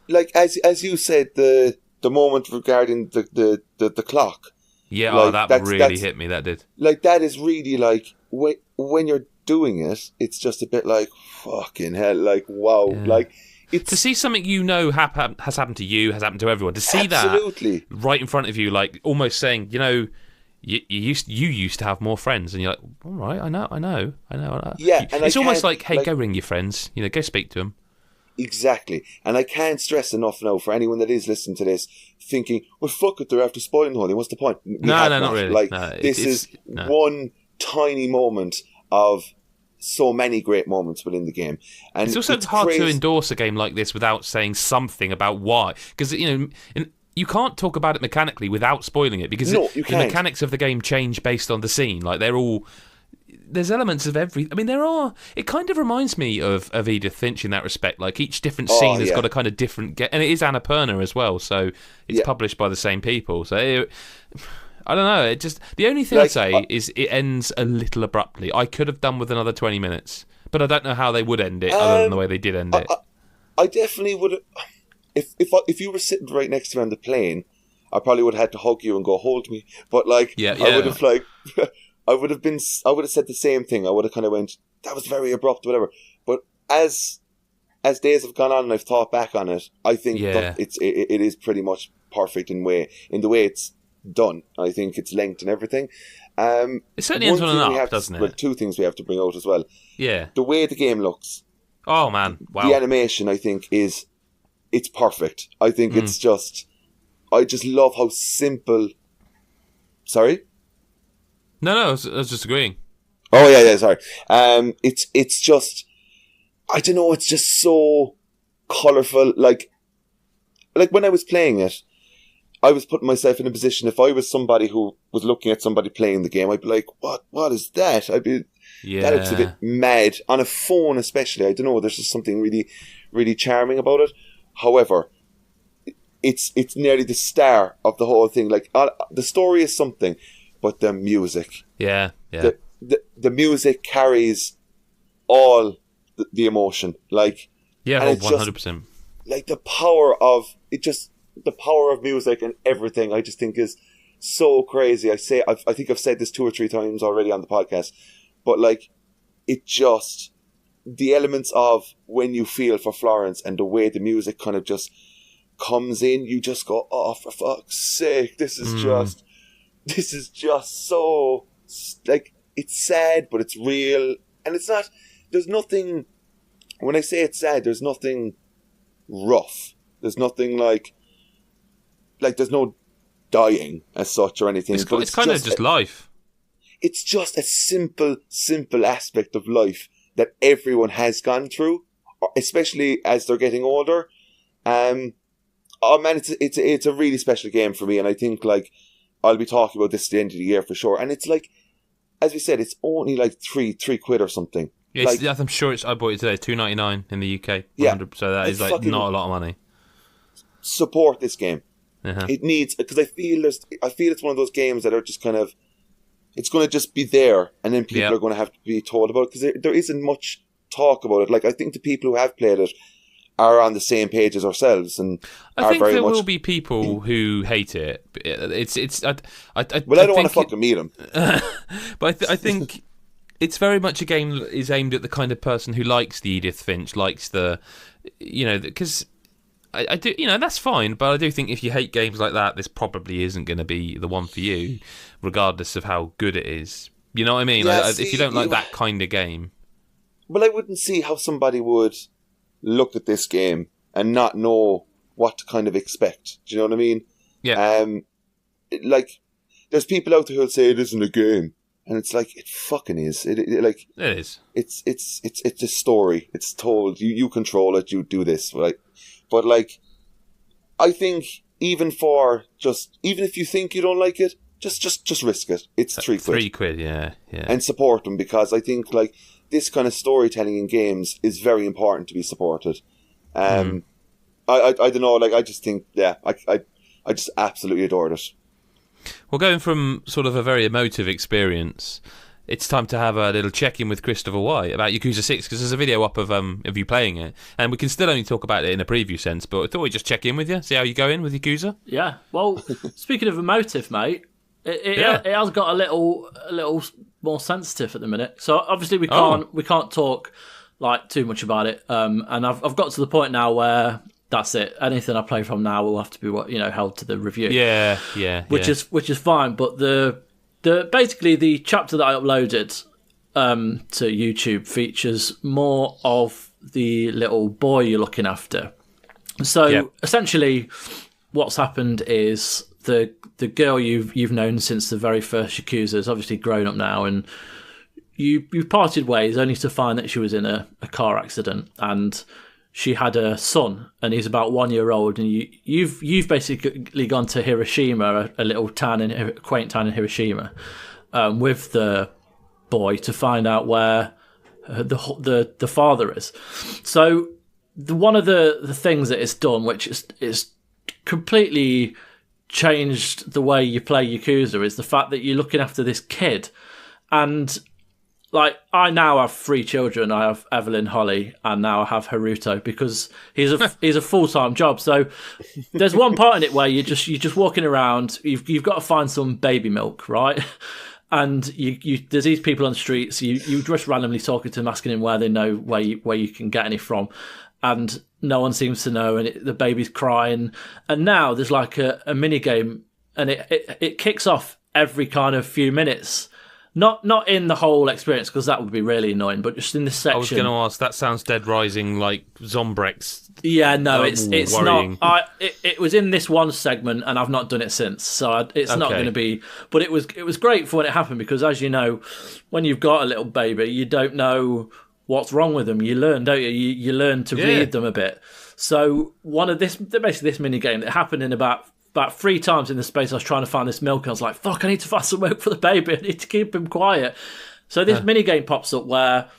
Like as you said, the moment regarding the clock. Yeah, like, that really hit me, that did. Like, that is really, like, when you're doing it, it's just a bit like, fucking hell, like, wow. Yeah. Like, it's... To see something has happened to you, has happened to everyone, to see that right in front of you, like, almost saying, you used to have more friends, and you're like, all right, I know. Yeah, and it's almost like, hey, go ring your friends, go speak to them. Exactly. And I can't stress enough now for anyone that is listening to this thinking, well, fuck it, they're after spoiling the whole thing. What's the point? No, not really. Like, this is one tiny moment of so many great moments within the game. And it's also hard to endorse a game like this without saying something about why. Because, you can't talk about it mechanically without spoiling it, because the mechanics of the game change based on the scene. Like, they're all... There's elements of every... I mean, there are... It kind of reminds me of Edith Finch in that respect. Like, each different scene has got a kind of different... And it is Annapurna as well, so it's published by the same people. So, I don't know. It just the only thing Like, I'd say is it ends a little abruptly. I could have done with another 20 minutes, but I don't know how they would end it other than the way they did end it. I definitely would. If you were sitting right next to me on the plane, I probably would have had to hug you and go hold me. But like, I would have I would have said the same thing. I would have kind of went, that was very abrupt, whatever. But as days have gone on and I've thought back on it, I think that it is pretty much perfect in the way it's done. I think its length and everything. It certainly ends on an up, doesn't it? Well, two things we have to bring out as well. Yeah. The way the game looks. Oh man, wow. The animation, I think, it's perfect. I think it's just, I just love how simple. Sorry? No, I was just agreeing. Oh yeah, sorry. It's just, I don't know. It's just so colourful. Like when I was playing it, I was putting myself in a position. If I was somebody who was looking at somebody playing the game, I'd be like, "What is that?" I'd be, that looks a bit mad on a phone, especially. I don't know. There's just something really, really charming about it. However, it's nearly the star of the whole thing. Like the story is something, but the music, the music carries all the emotion. Like, yeah, 100%. Like the power of music and everything, I just think is so crazy. I think I've said this 2 or 3 times already on the podcast, but like, it just, the elements of when you feel for Florence and the way the music kind of just comes in, you just go, oh, for fuck's sake, this is just so, like, it's sad, but it's real, and it's not, there's nothing, when I say it's sad, there's nothing rough, there's nothing like there's no dying as such or anything. It's kind of just life. It's just a simple aspect of life that everyone has gone through, especially as they're getting older. Oh man, it's a really special game for me, and I think like I'll be talking about this at the end of the year for sure. And it's like, as we said, it's only like three quid or something. Yeah, like, I'm sure I bought it today, $2.99 in the UK. Yeah, so that is like not a lot of money. Support this game. Uh-huh. It needs, because I feel it's one of those games that are just kind of, it's going to just be there, and then people are going to have to be told about it, because there isn't much talk about it. Like, I think the people who have played it are on the same page as ourselves, and I think there will be people who hate it. I don't want to fucking meet them. But I think it's very much a game that is aimed at the kind of person who likes the Edith Finch, likes the, because I do, that's fine, but I do think if you hate games like that, this probably isn't going to be the one for you, regardless of how good it is. You know what I mean? Yeah, if you don't like that kind of game. Well, I wouldn't see how somebody would look at this game and not know what to kind of expect. Do you know what I mean? Yeah. Like, there's people out there who'll say it isn't a game, and it's like, it fucking is. It is. It's a story. It's told. You control it. You do this, right? But like, I think even if you think you don't like it, just risk it. It's 3 quid. 3 quid, yeah. And support them, because I think like this kind of storytelling in games is very important to be supported. I don't know. Like, I just think, I just absolutely adored it. Well, going from sort of a very emotive experience, it's time to have a little check-in with Christopher White about Yakuza 6, because there's a video up of you playing it, and we can still only talk about it in a preview sense, but I thought we'd just check in with you, see how you're going with Yakuza. Yeah, well, speaking of emotive, mate, it has got a little more sensitive at the minute. So obviously we can't talk like too much about it, and I've got to the point now where that's it. Anything I play from now will have to be held to the review. Yeah. Which is fine, but basically the chapter that I uploaded to YouTube features more of the little boy you're looking after. So essentially, what's happened is the girl you've known since the very first Yakuza is obviously grown up now, and you parted ways only to find that she was in a car accident, and she had a son, and he's about 1 year old, and you've basically gone to Hiroshima, a little quaint town in Hiroshima, with the boy to find out where the father is. So one of the things that it's done, which is completely changed the way you play Yakuza is the fact that you're looking after this kid. And like, I now have 3 children. I have Evelyn, Holly, and now I have Haruto, because he's a full-time job. So there's one part in it where you're just walking around. You've got to find some baby milk, right? And there's these people on the streets. You just randomly talking to them, asking them where they know where you can get any from, and no one seems to know. And the baby's crying. And now there's like a mini game, and it kicks off every kind of few minutes. Not in the whole experience, because that would be really annoying, but just in this section. I was going to ask, that sounds Dead Rising, like Zombrex. Yeah, no, it's worrying. not. It was in this one segment, and I've not done it since, so it's not going to be. But it was great for when it happened, because as you know, when you've got a little baby, you don't know what's wrong with them. You learn, don't you? You learn to read them a bit. So basically this mini game that happened in about 3 times in the space I was trying to find this milk. I was like, fuck, I need to find some milk for the baby. I need to keep him quiet. So this mini game pops up where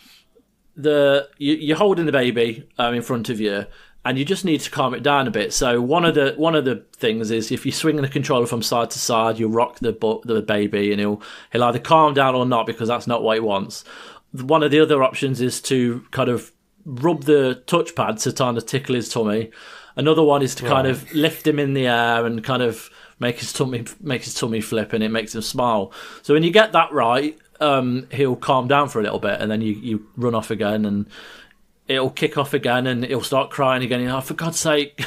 you're holding the baby in front of you, and you just need to calm it down a bit. So one of the things is, if you swing the controller from side to side, you'll rock the baby, and he'll either calm down or not, because that's not what he wants. One of the other options is to kind of rub the touchpad to kind of tickle his tummy. Another one is to kind of lift him in the air and kind of make his tummy flip, and it makes him smile. So when you get that right, he'll calm down for a little bit, and then you run off again, and it'll kick off again, and he'll start crying again. Oh, for God's sake!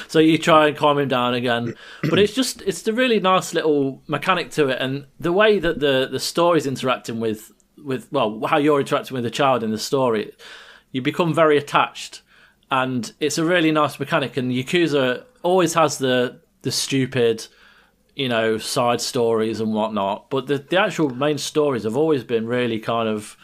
So you try and calm him down again. But it's the really nice little mechanic to it, and the way that the story's interacting with how you're interacting with the child in the story, you become very attached. And it's a really nice mechanic, and Yakuza always has the stupid, side stories and whatnot, but the actual main stories have always been really kind of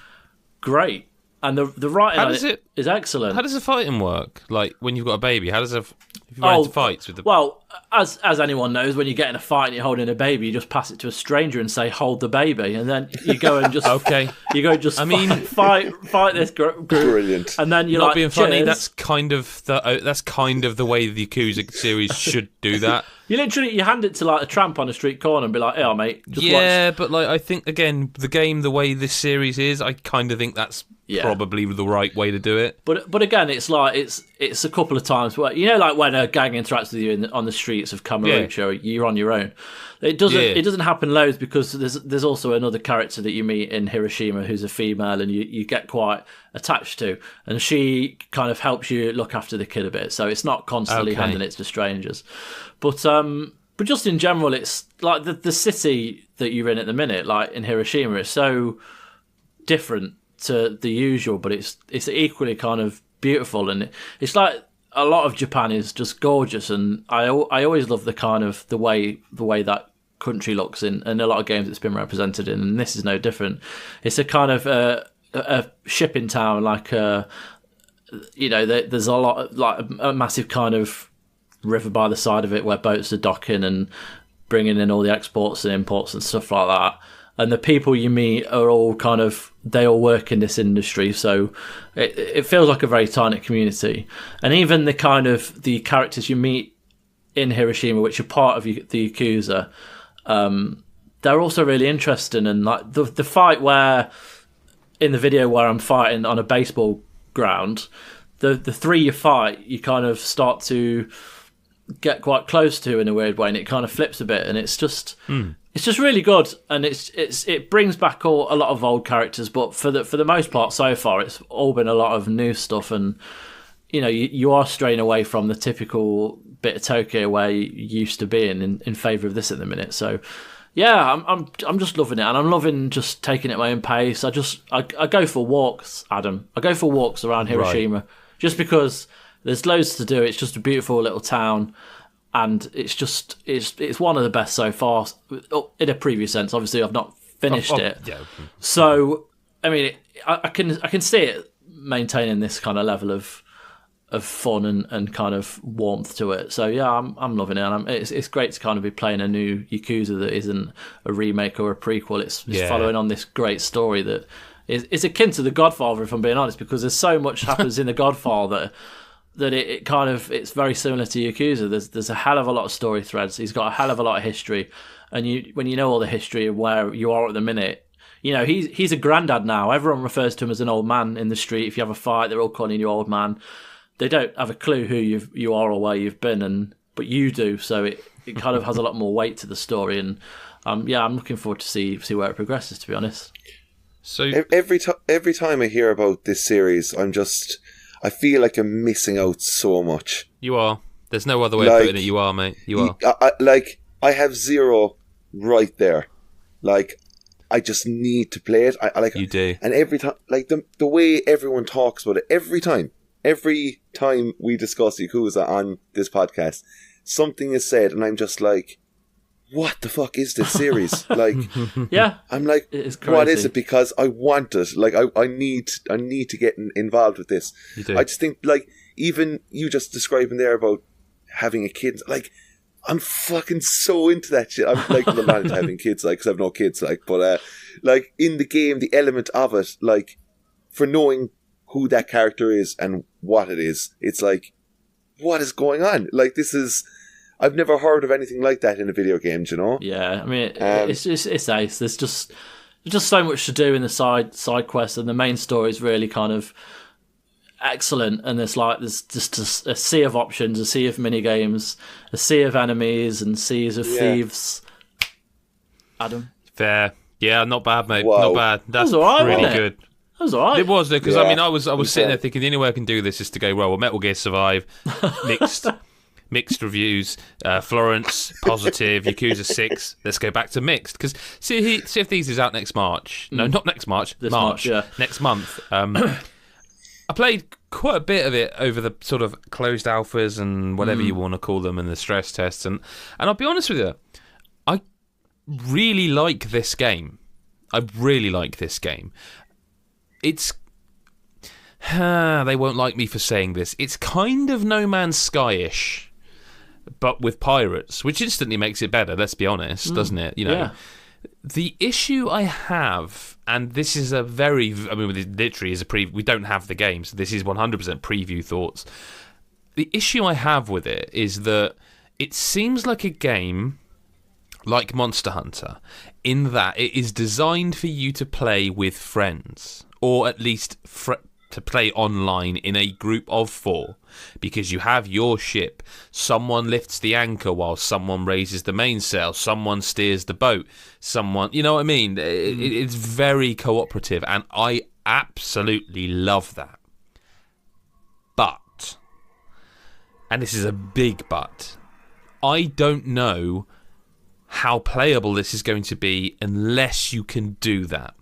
great. And the writing on it is excellent. How does the fighting work? Like, when you've got a baby, how does if you run into fights with the... Well, as anyone knows, when you get in a fight and you're holding a baby, you just pass it to a stranger and say, "Hold the baby," and then you go and just fight this group. Brilliant. And then you're not like, being funny. Cheers. That's kind of the way the Yakuza series should do that. You hand it to like a tramp on a street corner and be like, "Hey, mate, just watch." But like, I think again, the way this series is, I kind of think that's probably the right way to do it. But again, it's like it's a couple of times where, like when a gang interacts with you on the streets of Kamurocho, you're on your own. It doesn't happen loads, because there's also another character that you meet in Hiroshima who's a female, and you get quite attached to, and she kind of helps you look after the kid a bit. So it's not constantly handing it to strangers. But just in general, it's like the city that you're in at the minute, like in Hiroshima, is so different to the usual, but it's equally kind of beautiful, and it's like a lot of Japan is just gorgeous, and I always love the way that country looks in a lot of games it's been represented in, and this is no different. It's a kind of a shipping town, like there's a lot of, like a massive kind of river by the side of it where boats are docking and bringing in all the exports and imports and stuff like that. And the people you meet are all they all work in this industry, so it feels like a very tight community. And even the characters you meet in Hiroshima, which are part of the Yakuza, they're also really interesting. And like the fight where, in the video where I'm fighting on a baseball ground, the 3 you fight, you kind of start to get quite close to in a weird way, and it kind of flips a bit, and it's just really good, and it brings back a lot of old characters, but for the most part so far it's all been a lot of new stuff, and you are straying away from the typical bit of Tokyo where you used to be in favour of this at the minute. So yeah, I'm just loving it, and I'm loving just taking it at my own pace. I go for walks, Adam. I go for walks around Hiroshima, just because there's loads to do. It's just a beautiful little town, and it's one of the best so far. In a previous sense, obviously, I've not finished it. Yeah. So I mean, I can see it maintaining this kind of level of fun and kind of warmth to it. So yeah, I'm loving it, and it's great to kind of be playing a new Yakuza that isn't a remake or a prequel. It's following on this great story that is akin to The Godfather, if I'm being honest, because there's so much happens in The Godfather that it kind of it's very similar to Yakuza. There's a hell of a lot of story threads. He's got a hell of a lot of history, and when you know all the history of where you are at the minute, you know he's a granddad now. Everyone refers to him as an old man in the street. If you have a fight, they're all calling you old man. They don't have a clue who you are or where you've been, but you do. So it kind of has a lot more weight to the story, and I'm looking forward to see where it progresses. To be honest. So every time I hear about this series, I feel like I'm missing out so much. You are. There's no other way of putting it. You are, mate. You are. I have zero right there. Like, I just need to play it. You do. And every time, like the way everyone talks about it, every time we discuss Yakuza on this podcast, something is said, and I'm just like, what the fuck is this series? Like, yeah, I'm like, what is it? Because I want it. Like, I need to get involved with this. You do. I just think, like, even you just describing there about having a kid, like, I'm fucking so into that shit. I'm like, I'm not into having kids, like, because I have no kids, like, but like in the game, the element of it, like, for knowing who that character is and what it is, it's like, what is going on? Like, this is. I've never heard of anything like that in a video game, you know? Yeah, I mean, it's ace. There's just so much to do in the side quests, and the main story is really kind of excellent. And there's just a sea of options, a sea of mini games, a sea of enemies, and seas of thieves. Adam, fair, yeah, not bad, mate. Wow. Not bad. That's all right, really wasn't it? good. That was alright. It was, because I mean, I was sitting there thinking the only way I can do this is to go, well, Metal Gear Survive, mixed reviews, Florence, positive, Yakuza 6, let's go back to mixed, because Sea of Thieves is out next March. No, not next March, March, next month. I played quite a bit of it over the sort of closed alphas and whatever you want to call them, and the stress tests, and I'll be honest with you, I really like this game. It's they won't like me for saying this. It's kind of No Man's Sky-ish, but with pirates, which instantly makes it better, let's be honest, doesn't it? You know, yeah. The issue I have, and this is literally is a preview. We don't have the game, so this is 100% preview thoughts. The issue I have with it is that it seems like a game like Monster Hunter, in that it is designed for you to play with friends, or at least to play online in a group of 4, because you have your ship. Someone lifts the anchor while someone raises the mainsail. Someone steers the boat. Someone, you know what I mean? It's very cooperative, and I absolutely love that. But, and this is a big but, I don't know how playable this is going to be unless you can do that.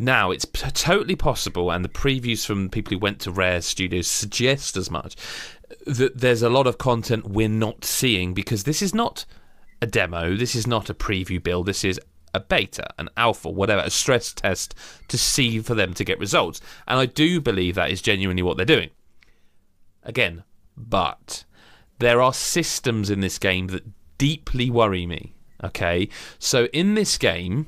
Now, it's totally possible, and the previews from people who went to Rare Studios suggest as much, that there's a lot of content we're not seeing, because this is not a demo, this is not a preview build, this is a beta, an alpha, whatever, a stress test to see for them to get results. And I do believe that is genuinely what they're doing. Again, but there are systems in this game that deeply worry me. Okay, so in this game,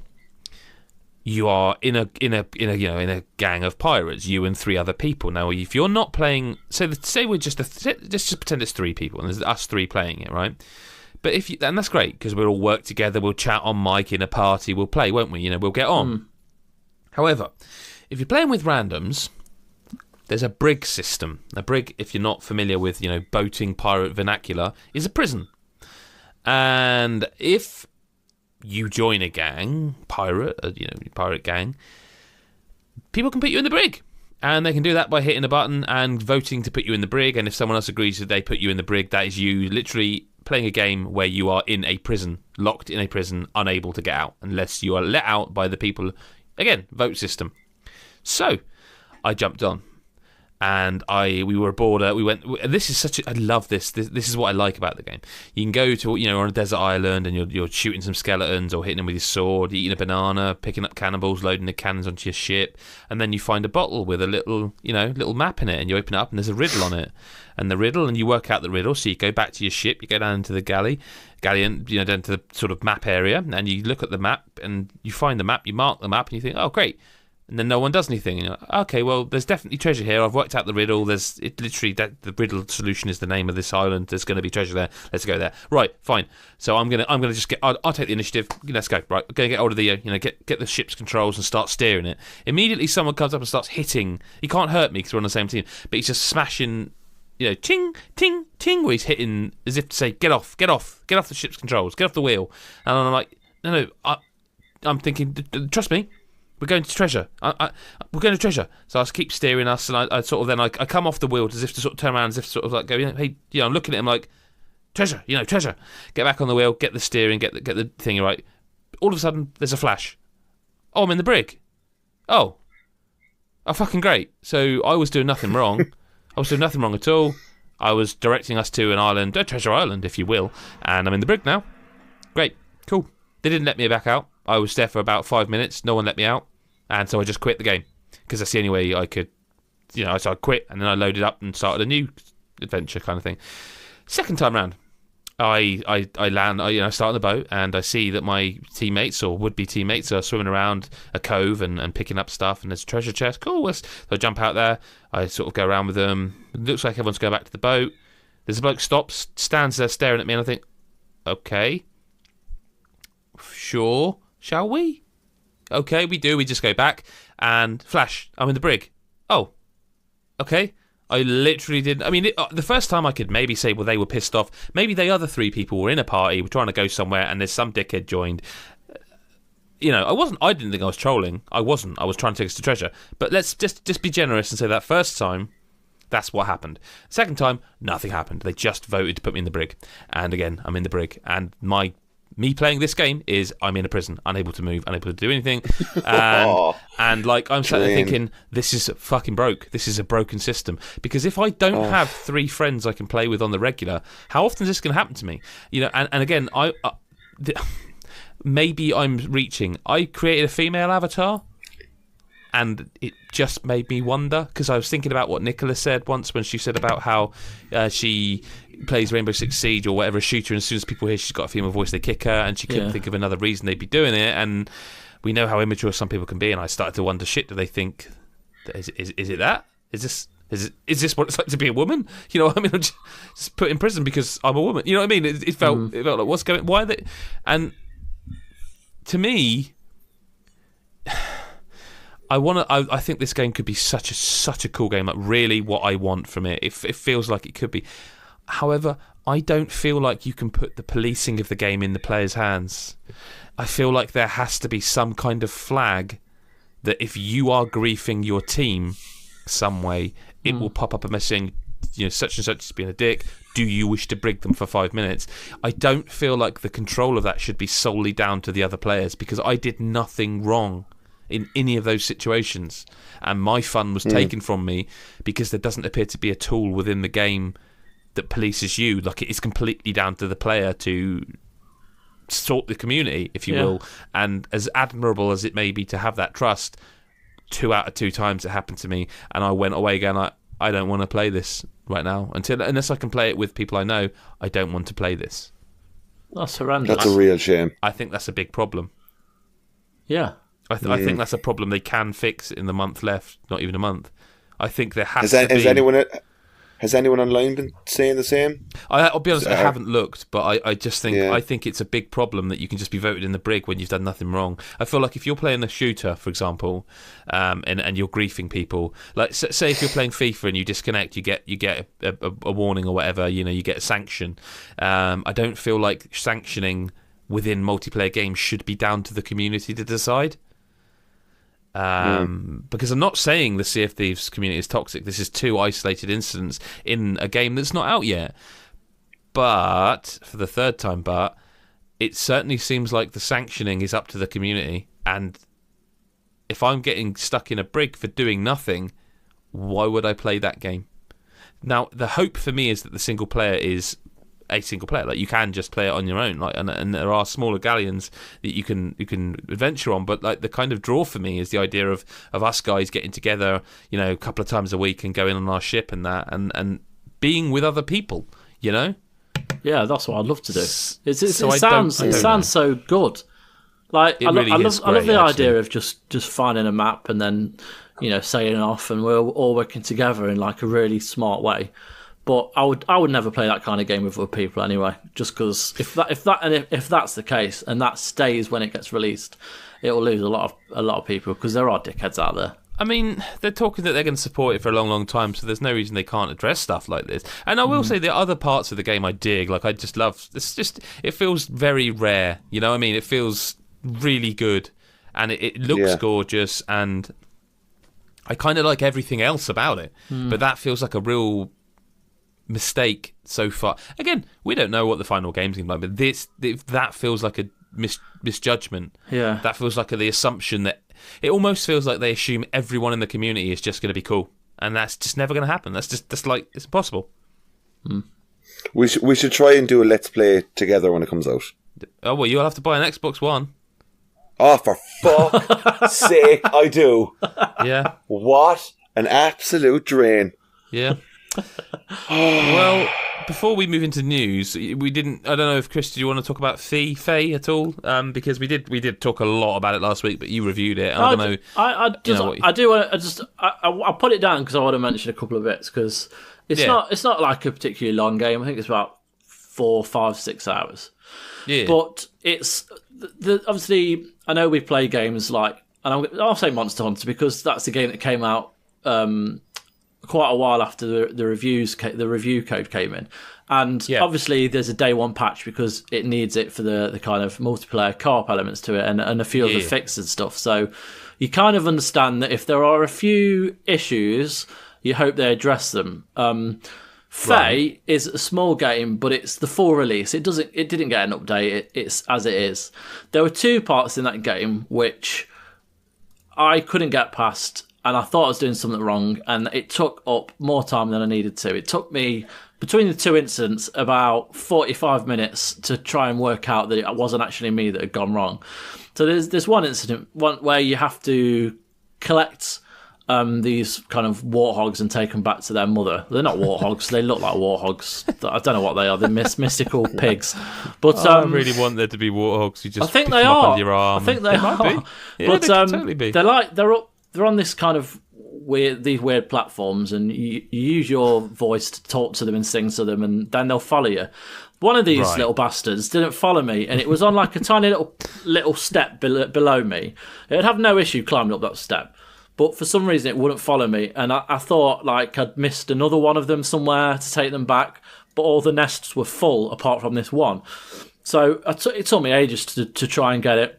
you are in a gang of pirates, you and 3 other people. Now, if you're not playing, say we're just pretend it's 3 people, and there's us 3 playing it, right? But and that's great, because we'll all work together, we'll chat on mic in a party, we'll play, won't we? You know, we'll get on. However, if you're playing with randoms, there's a brig system. A brig, if you're not familiar with, boating pirate vernacular, is a prison. And if you join a gang, pirate gang, people can put you in the brig. And they can do that by hitting a button and voting to put you in the brig. And if someone else agrees that they put you in the brig, that is you literally playing a game where you are in a prison, locked in a prison, unable to get out, unless you are let out by the people. Again, vote system. So, I jumped on. And we were aboard. We went. This is I love this. This is what I like about the game. You can go to on a desert island, and you're shooting some skeletons or hitting them with your sword, eating a banana, picking up cannibals, loading the cannons onto your ship, and then you find a bottle with a little map in it, and you open it up, and there's a riddle on it, and you work out the riddle. So you go back to your ship, you go down into the galleon, down to the sort of map area, and you look at the map, and you find the map, you mark the map, and you think, oh great. And then no one does anything. And you're like, okay, well, there's definitely treasure here. I've worked out the riddle. The riddle solution is the name of this island. There's going to be treasure there. Let's go there. Right, fine. So I'm gonna just get. I'll take the initiative. Let's go. Right, I'm gonna get hold of the get the ship's controls and start steering it. Immediately, someone comes up and starts hitting. He can't hurt me because we're on the same team, but he's just smashing. Ting, ting, ting, where he's hitting as if to say, get off the ship's controls, get off the wheel. And I'm like, no, I'm thinking, trust me. We're going to treasure. We're going to treasure. So I keep steering us, and I sort of then I come off the wheel as if to sort of turn around, as if to sort of like go, hey, I'm looking at him like, treasure, treasure. Get back on the wheel, get the steering, get the thing right. All of a sudden, there's a flash. Oh, I'm in the brig. Oh, fucking great. So I was doing nothing wrong. I was doing nothing wrong at all. I was directing us to an island, a treasure island, if you will, and I'm in the brig now. Great, cool. They didn't let me back out. I was there for about 5 minutes. No one let me out. And so I just quit the game because that's the only way I could, so I quit and then I loaded up and started a new adventure kind of thing. Second time round, I land, I start on the boat and I see that my teammates or would-be teammates are swimming around a cove and picking up stuff and there's a treasure chest. Cool. So I jump out there. I sort of go around with them. It looks like everyone's going back to the boat. There's a bloke stops, stands there staring at me and I think, okay, sure, shall we? Okay, we do. We just go back and flash. I'm in the brig. Oh, okay. I literally didn't. I mean, the first time I could maybe say, well, they were pissed off. Maybe the other three people were in a party, were trying to go somewhere, and there's some dickhead joined. I wasn't. I didn't think I was trolling. I wasn't. I was trying to take us to treasure. But let's just be generous and say that first time, that's what happened. Second time, nothing happened. They just voted to put me in the brig, and again, I'm in the brig, and me playing this game is I'm in a prison, unable to move, unable to do anything, and like I'm sat there thinking, this is fucking broke. This is a broken system. Because if I don't have 3 friends I can play with on the regular, how often is this going to happen to me? And again, maybe I'm reaching. I created a female avatar, and it just made me wonder because I was thinking about what Nicola said once when she said about how she plays Rainbow Six Siege or whatever shooter, and as soon as people hear she's got a female voice, they kick her, and she couldn't think of another reason they'd be doing it. And we know how immature some people can be, and I started to wonder, shit, do they think is it that? Is this what it's like to be a woman? I'm just put in prison because I'm a woman. You know what I mean? It felt like what's going? Why are they? And to me, I think this game could be such a cool game. Like really, what I want from it. It feels like it could be. However, I don't feel like you can put the policing of the game in the player's hands. I feel like there has to be some kind of flag that if you are griefing your team some way, it will pop up a message saying, such and such is being a dick. Do you wish to brig them for 5 minutes? I don't feel like the control of that should be solely down to the other players because I did nothing wrong in any of those situations, and my fun was taken from me because there doesn't appear to be a tool within the game that polices you. Like it is completely down to the player to sort the community, if you will. And as admirable as it may be to have that trust, 2 out of 2 times it happened to me, and I went away going, I don't want to play this right now unless I can play it with people I know. I don't want to play this. That's horrendous. That's a real shame. I think that's a big problem. Yeah. I think that's a problem they can fix in the month left, not even a month. I think there has to be... Has anyone online been saying the same? I'll be honest, I haven't looked, but I just think I think it's a big problem that you can just be voted in the brig when you've done nothing wrong. I feel like if you're playing a shooter, for example, and you're griefing people, like say if you're playing FIFA and you disconnect, you get a warning or whatever, you get a sanction. I don't feel like sanctioning within multiplayer games should be down to the community to decide. Because I'm not saying the Sea of Thieves community is toxic. This is 2 isolated incidents in a game that's not out yet. But for the 3rd time, it certainly seems like the sanctioning is up to the community. And if I'm getting stuck in a brig for doing nothing, why would I play that game? Now, the hope for me is that the single player is a single player. Like you can just play it on your own, like, and there are smaller galleons that you can adventure on. But like the kind of draw for me is the idea of us guys getting together, a couple of times a week and going on our ship and that, and being with other people. Yeah, that's what I'd love to do. It sounds so good. Like, I really is love the great, idea actually. of just finding a map and then, sailing off, and we're all working together in like a really smart way. But I would never play that kind of game with other people anyway. Just because if that's the case and that stays when it gets released, it will lose a lot of people, because there are dickheads out there. I mean, they're talking that they're going to support it for a long, long time, so there's no reason they can't address stuff like this. And I will say the other parts of the game I dig. Like, I just love... It feels very rare, you know what I mean? It feels really good, and it looks gorgeous, and I kind of like everything else about it. But that feels like a real mistake so far. Again, we don't know what the final game's going to be like, but that feels like a misjudgment. Yeah. That feels like the assumption that... It almost feels like they assume everyone in the community is just going to be cool, and that's just never going to happen. That's like, it's impossible. We should try and do a let's play together when it comes out. Oh well, you'll have to buy an Xbox One. Oh, for fuck's sake, I do. Yeah. What an absolute drain. Yeah. Well, before we move into news, we didn't. I don't know if Chris, do you want to talk about Faye at all? Because we did talk a lot about it last week, but you reviewed it. I don't know. I'll put it down because I want to mention a couple of bits, because it's not like a particularly long game. I think it's about 4, 5, 6 hours. Yeah. But it's obviously, I know we play games like, and I'll say Monster Hunter because that's the game that came out quite a while after the review code came in, and obviously there's a day one patch because it needs it for the kind of multiplayer co-op elements to it, and a few of the fixes and stuff. So you kind of understand that if there are a few issues, you hope they address them. Faye is a small game, but it's the full release. It didn't get an update. It's as it is. There were 2 parts in that game which I couldn't get past, and I thought I was doing something wrong, and it took up more time than I needed to. It took me, between the 2 incidents, about 45 minutes to try and work out that it wasn't actually me that had gone wrong. So there's one incident where you have to collect these kind of warthogs and take them back to their mother. They're not warthogs. They look like warthogs. I don't know what they are. They're mystical pigs. But I really want there to be warthogs. You just I think pick they them up are. on your arm. I think they are. Might be. Yeah, But they could totally be. they're on this kind of these weird platforms, and you use your voice to talk to them and sing to them, and then they'll follow you. One of these little bastards didn't follow me, and it was on like a tiny little step below me. It would have no issue climbing up that step, but for some reason it wouldn't follow me, and I thought like I'd missed another one of them somewhere to take them back, but all the nests were full apart from this one. So it took me ages to try and get it.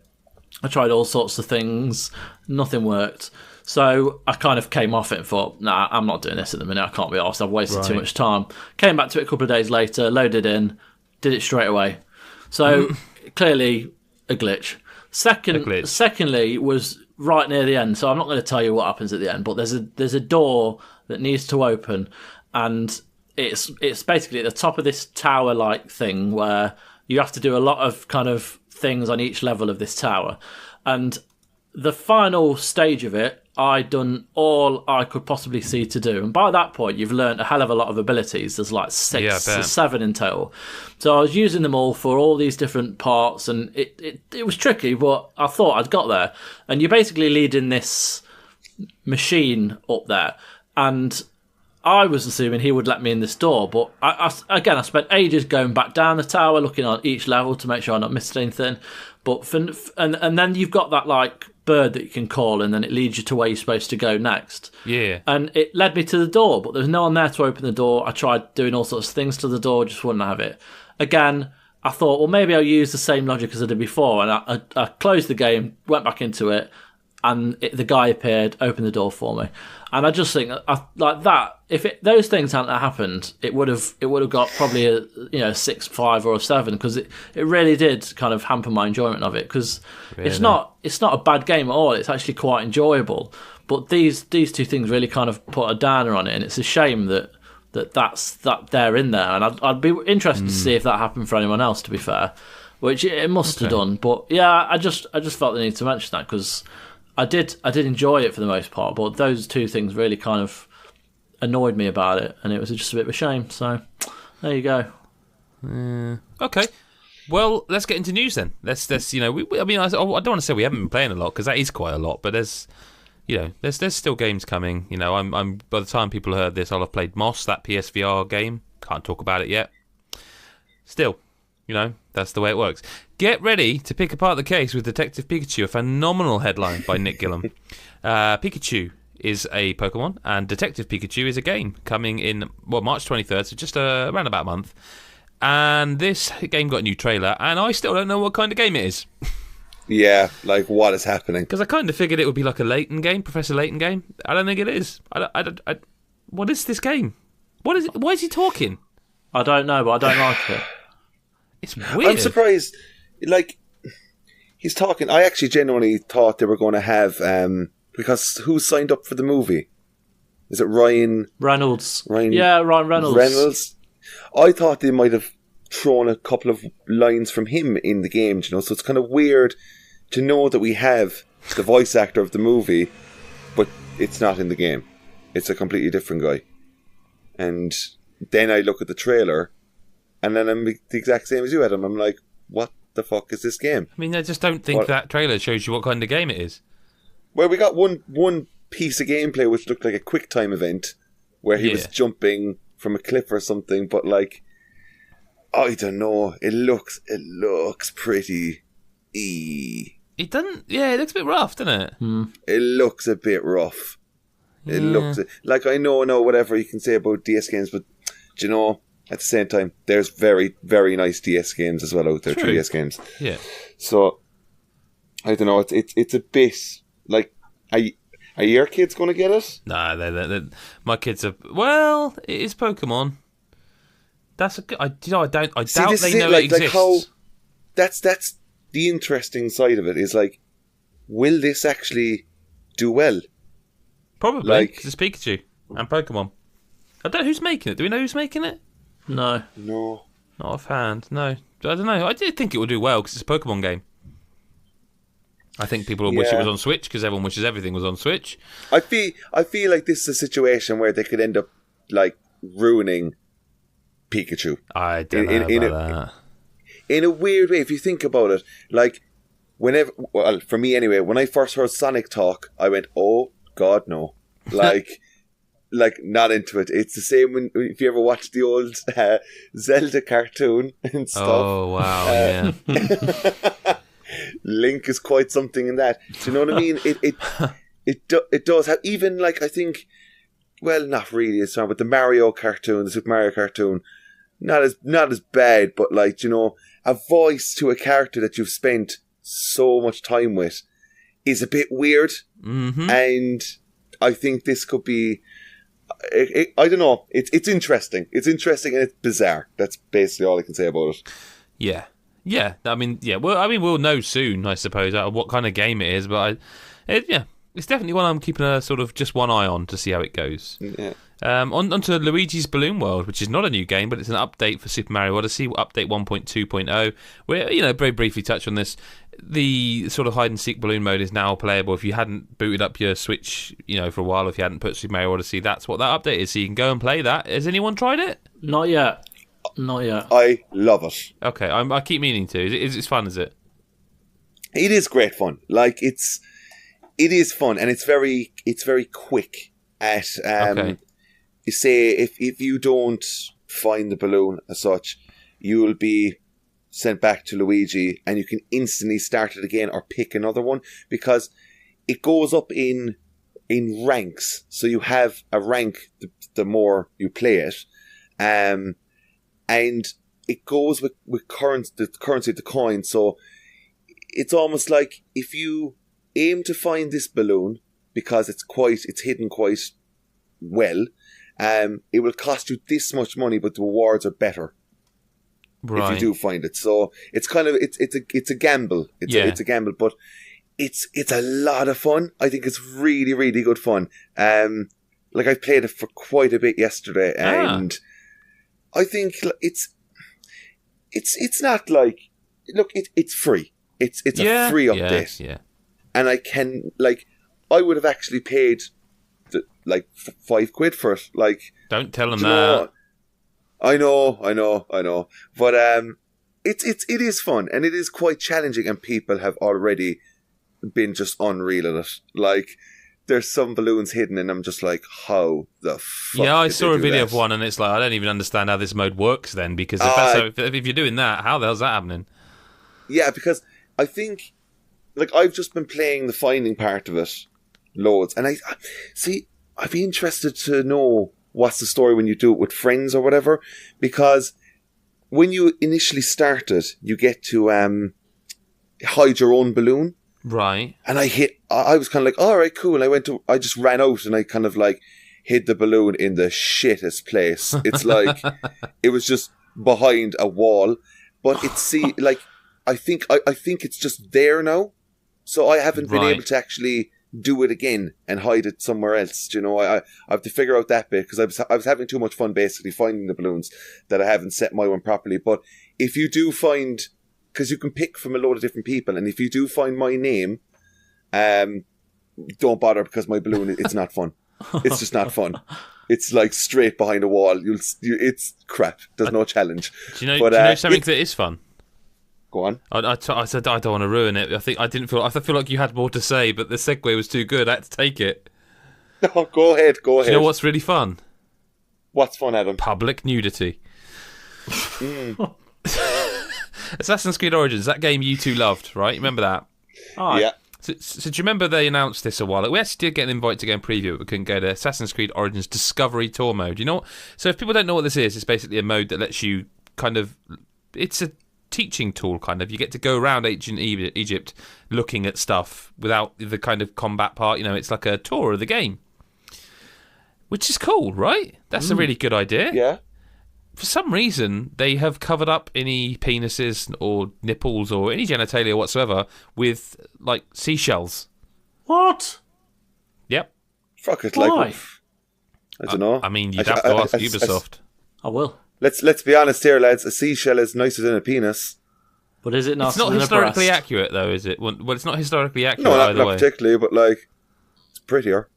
I tried all sorts of things, nothing worked. So I kind of came off it and thought, nah, I'm not doing this at the minute. I can't be arsed. I've wasted too much time. Came back to it a couple of days later, loaded in, did it straight away. So clearly a glitch. Secondly was right near the end. So I'm not going to tell you what happens at the end, but there's a door that needs to open, and it's basically at the top of this tower-like thing where you have to do a lot of kind of things on each level of this tower. And the final stage of it, I'd done all I could possibly see to do. And by that point, you've learned a hell of a lot of abilities. There's like 6 or 7 in total. So I was using them all for all these different parts, and it was tricky, but I thought I'd got there. And you're basically leading this machine up there. And I was assuming he would let me in this door, but I spent ages going back down the tower, looking on each level to make sure I not missed anything. But and then you've got that like bird that you can call, and then it leads you to where you're supposed to go next. Yeah. And it led me to the door, but there was no one there to open the door. I tried doing all sorts of things to the door, just wouldn't have it. Again, I thought, well, maybe I'll use the same logic as I did before, and I closed the game, went back into it, and the guy appeared, opened the door for me. And I just think, like that, if those things hadn't happened, it would have got probably a 6, 5, or a 7, because it really did kind of hamper my enjoyment of it. Because it's not a bad game at all. It's actually quite enjoyable. But these 2 things really kind of put a downer on it, and it's a shame that they're in there. And I'd be interested to see if that happened for anyone else. To be fair, which it must have done. But yeah, I just felt the need to mention that because I did enjoy it for the most part, but those 2 things really kind of annoyed me about it, and it was just a bit of a shame. So there you go. Okay. Well, let's get into news then. Let's I mean, I don't want to say we haven't been playing a lot because that is quite a lot, but there's still games coming. I'm by the time people heard this, I'll have played Moss, that PSVR game. Can't talk about it yet. Still, that's the way it works. Get ready to pick apart the case with Detective Pikachu, a phenomenal headline by Nick Gillam. Pikachu is a Pokemon, and Detective Pikachu is a game coming in March 23rd, so just around about a month. And this game got a new trailer, and I still don't know what kind of game it is. Yeah, like what is happening? Because I kind of figured it would be like a Layton game, Professor Layton game. I don't think it is. What is this game? What is it? Why is he talking? I don't know, but I don't like it. It's weird. I'm surprised. Like, he's talking. I actually genuinely thought they were going to have because who signed up for the movie? Is it Ryan Reynolds? Ryan Reynolds. I thought they might have thrown a couple of lines from him in the game, so it's kind of weird to know that we have the voice actor of the movie, but it's not in the game. It's a completely different guy. And then I look at the trailer, and then I'm the exact same as you, Adam. I'm like, what the fuck is this game? I mean, I just don't think that trailer shows you what kind of game it is. Well, we got one piece of gameplay which looked like a quick time event where he was jumping from a cliff or something, but like, I don't know. It looks pretty. It doesn't. Yeah, it looks a bit rough, doesn't it? It looks a bit rough. It looks like, I know whatever you can say about DS games, but at the same time, there's very, very nice DS games as well out there. True. 3DS games. Yeah. So I don't know. It's a bit like, are your kids going to get it? Nah, my kids are. Well, it is Pokemon. That's a good. I doubt they know it exists. Like how, that's the interesting side of it. Is like, will this actually do well? Probably, because it's Pikachu and Pokemon. I don't know who's making it. Do we know who's making it? No. Not offhand. No, I don't know. I did think it would do well because it's a Pokemon game. I think people will wish it was on Switch because everyone wishes everything was on Switch. I feel like this is a situation where they could end up like ruining Pikachu. I don't know about that. In a weird way, if you think about it, like for me anyway, when I first heard Sonic talk, I went, "Oh God, no!" Like not into it. It's the same if you ever watched the old Zelda cartoon and stuff. Oh wow, yeah. Link is quite something in that. Do you know what I mean? It does have, even like, I think, well, not really, it's not, but the Mario cartoon, the Super Mario cartoon, not as bad, but like, a voice to a character that you've spent so much time with is a bit weird. Mm-hmm. And I think this could be, I don't know, it's interesting. It's interesting and it's bizarre. That's basically all I can say about it. Yeah. Yeah, I mean, we'll know soon, I suppose, what kind of game it is. But it's definitely one I'm keeping a sort of just one eye on to see how it goes. Yeah. Onto Luigi's Balloon World, which is not a new game, but it's an update for Super Mario Odyssey, update 1.2.0. Where very briefly touch on this. The sort of hide and seek balloon mode is now playable if you hadn't booted up your Switch, for a while. If you hadn't put Super Mario Odyssey, that's what that update is. So you can go and play that. Has anyone tried it? Not yet. I love it. Okay, I keep meaning to. Is it fun? Is it? It is great fun. Like it is fun, and it's very quick. At you say if you don't find the balloon as such, you will be sent back to Luigi, and you can instantly start it again or pick another one because it goes up in ranks. So you have a rank the more you play it. And it goes with the currency of the coin. So it's almost like if you aim to find this balloon, because it's hidden quite well, it will cost you this much money, but the rewards are better if you do find it. So it's kind of it's a gamble. It's a gamble, but it's a lot of fun. I think it's really, really good fun. Like I played it for quite a bit yesterday, and I think it's not like, look, it's free. It's a free update. Yeah. And I would have actually paid £5 for it. Like, don't tell them that. I know. But it is fun, and it is quite challenging, and people have already been just unreal at it. Like, there's some balloons hidden, and I'm just like, how the fuck? Yeah, I did saw they a do video that? of one, and it's like, I don't even understand how this mode works then, because if you're doing that, how the hell's that happening? Yeah, because I think, like, I've just been playing the finding part of it loads, and I'd be interested to know what's the story when you do it with friends or whatever, because when you initially start it, you get to hide your own balloon. Right. And I was kind of like, all right, cool. I just ran out and I kind of like hid the balloon in the shittest place. It's like, it was just behind a wall, but I think it's just there now. So I haven't been able to actually do it again and hide it somewhere else. You know, I have to figure out that bit, because I was having too much fun basically finding the balloons that I haven't set my one properly. But if you do find, because you can pick from a load of different people, and if you do find my name, don't bother, because my balloon, it's not fun. It's just not fun. It's like straight behind a wall. It's crap. There's no challenge. Do you know something that is fun? Go on. I said I don't want to ruin it. I feel like you had more to say, but the segue was too good. I had to take it. No, go ahead. Do you know what's really fun? What's fun, Adam? Public nudity. Assassin's Creed Origins, that game you two loved, right? Remember that? Oh, yeah. So do you remember they announced this a while ago? We actually did get an invite to go and preview it, but we couldn't go to Assassin's Creed Origins Discovery Tour mode. You know what? So if people don't know what this is, it's basically a mode that lets you kind of... It's a teaching tool, kind of. You get to go around ancient Egypt looking at stuff without the kind of combat part. You know, it's like a tour of the game, which is cool, right? That's a really good idea. Yeah. For some reason, they have covered up any penises or nipples or any genitalia whatsoever with, like, seashells. What? Yep. Fuck it. Why? Like, I don't know. I mean, you'd have to ask Ubisoft. I will. Let's be honest here, lads. A seashell is nicer than a penis. But is it It's not historically accurate, though, is it? Well, it's not historically accurate No, either not way. particularly, but like, it's prettier.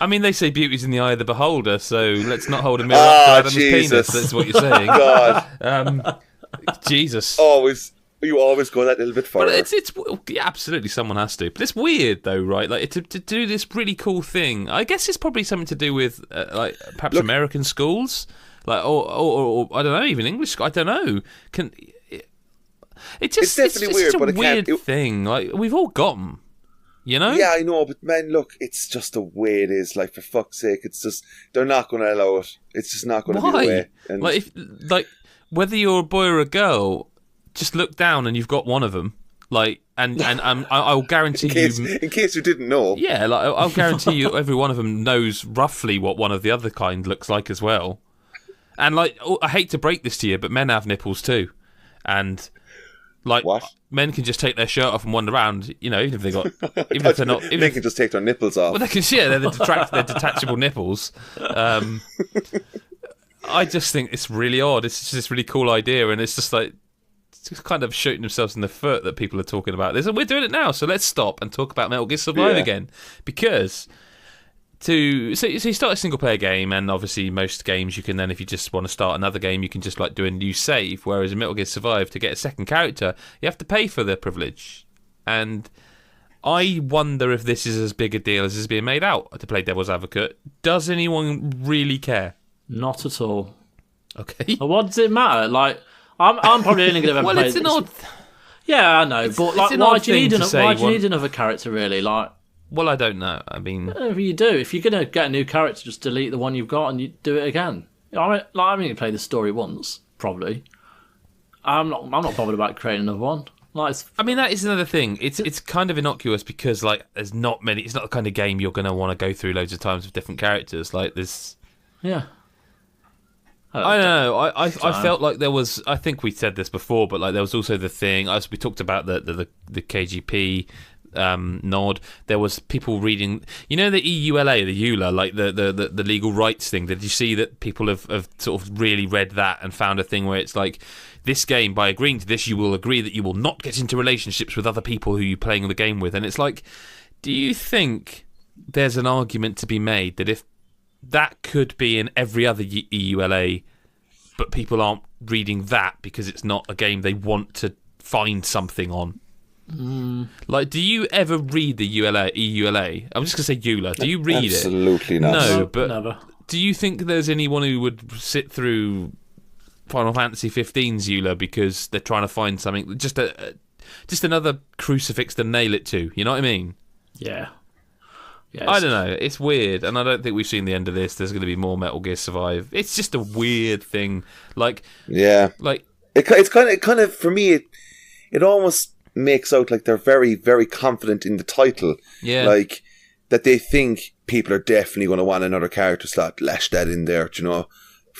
I mean, they say beauty's in the eye of the beholder, so let's not hold a mirror up to Adam's Jesus. penis. That's what you're saying. God, Jesus. you always go that little bit further. But it's yeah, absolutely, someone has to. But it's weird, though, right? Like, to do this really cool thing, I guess it's probably something to do with, like, perhaps American schools, like, or I don't know, even English. I don't know. It's definitely weird, such a but weird thing. Like, we've all got them, you know? Yeah, I know, but man, look, it's just the way it is. Like, for fuck's sake, it's just, they're not going to allow it. It's just not going to be the way. And Whether you're a boy or a girl, just look down and you've got one of them. Like, and I'll guarantee in case you didn't know. Yeah, like, I'll guarantee you every one of them knows roughly what one of the other kind looks like as well. And, like, I hate to break this to you, but men have nipples too. And, like, what? Men can just take their shirt off and wander around, you know, even if they're not... They can just take their nipples off. Well, they can, yeah, they're detachable nipples. I just think it's really odd. It's just this really cool idea, and it's just like... It's kind of shooting themselves in the foot that people are talking about this, and we're doing it now. So let's stop and talk about Metal Gear Survive again, because so you start a single player game, and obviously most games you can then, if you just want to start another game, you can just like do a new save. Whereas in Metal Gear Survive, to get a second character, you have to pay for the privilege, and I wonder if this is as big a deal as is being made out. To play devil's advocate, does anyone really care? Not at all. Okay. Well, what does it matter? Like, I'm probably only going to ever well, play it's an odd. Yeah, I know, but like, why do you need another character really? Like, well, I don't know. I mean, whatever you do, if you're going to get a new character, just delete the one you've got and you do it again. I'm going to play the story once, probably. I'm not bothered about creating another one. Like, I mean, that is another thing. It's kind of innocuous because like there's not many. It's not the kind of game you're going to want to go through loads of times with different characters. Like there's. Yeah. I don't know. I felt like there was. I think we said this before, but like there was also the thing. As we talked about the KGP nod. There was people reading. You know the EULA, the EULA, like the legal rights thing. Did you see that people have sort of really read that and found a thing where it's like, this game, by agreeing to this, you will agree that you will not get into relationships with other people who you're playing the game with. And it's like, do you think there's an argument to be made that if that could be in every other EULA, but people aren't reading that because it's not a game they want to find something on. Like, do you ever read the EULA? I'm just going to say EULA. Do you read Absolutely it? not. No, but never. do you think there's anyone who would sit through Final Fantasy 15's EULA because they're trying to find something, just another crucifix to nail it to? You know what I mean? Yeah. I don't know. It's weird, and I don't think we've seen the end of this. There's going to be more Metal Gear Survive. It's just a weird thing. Like, it's kind of for me. It almost makes out like they're very, very confident in the title. Yeah, like that they think people are definitely going to want another character slot. Lash that in there, you know.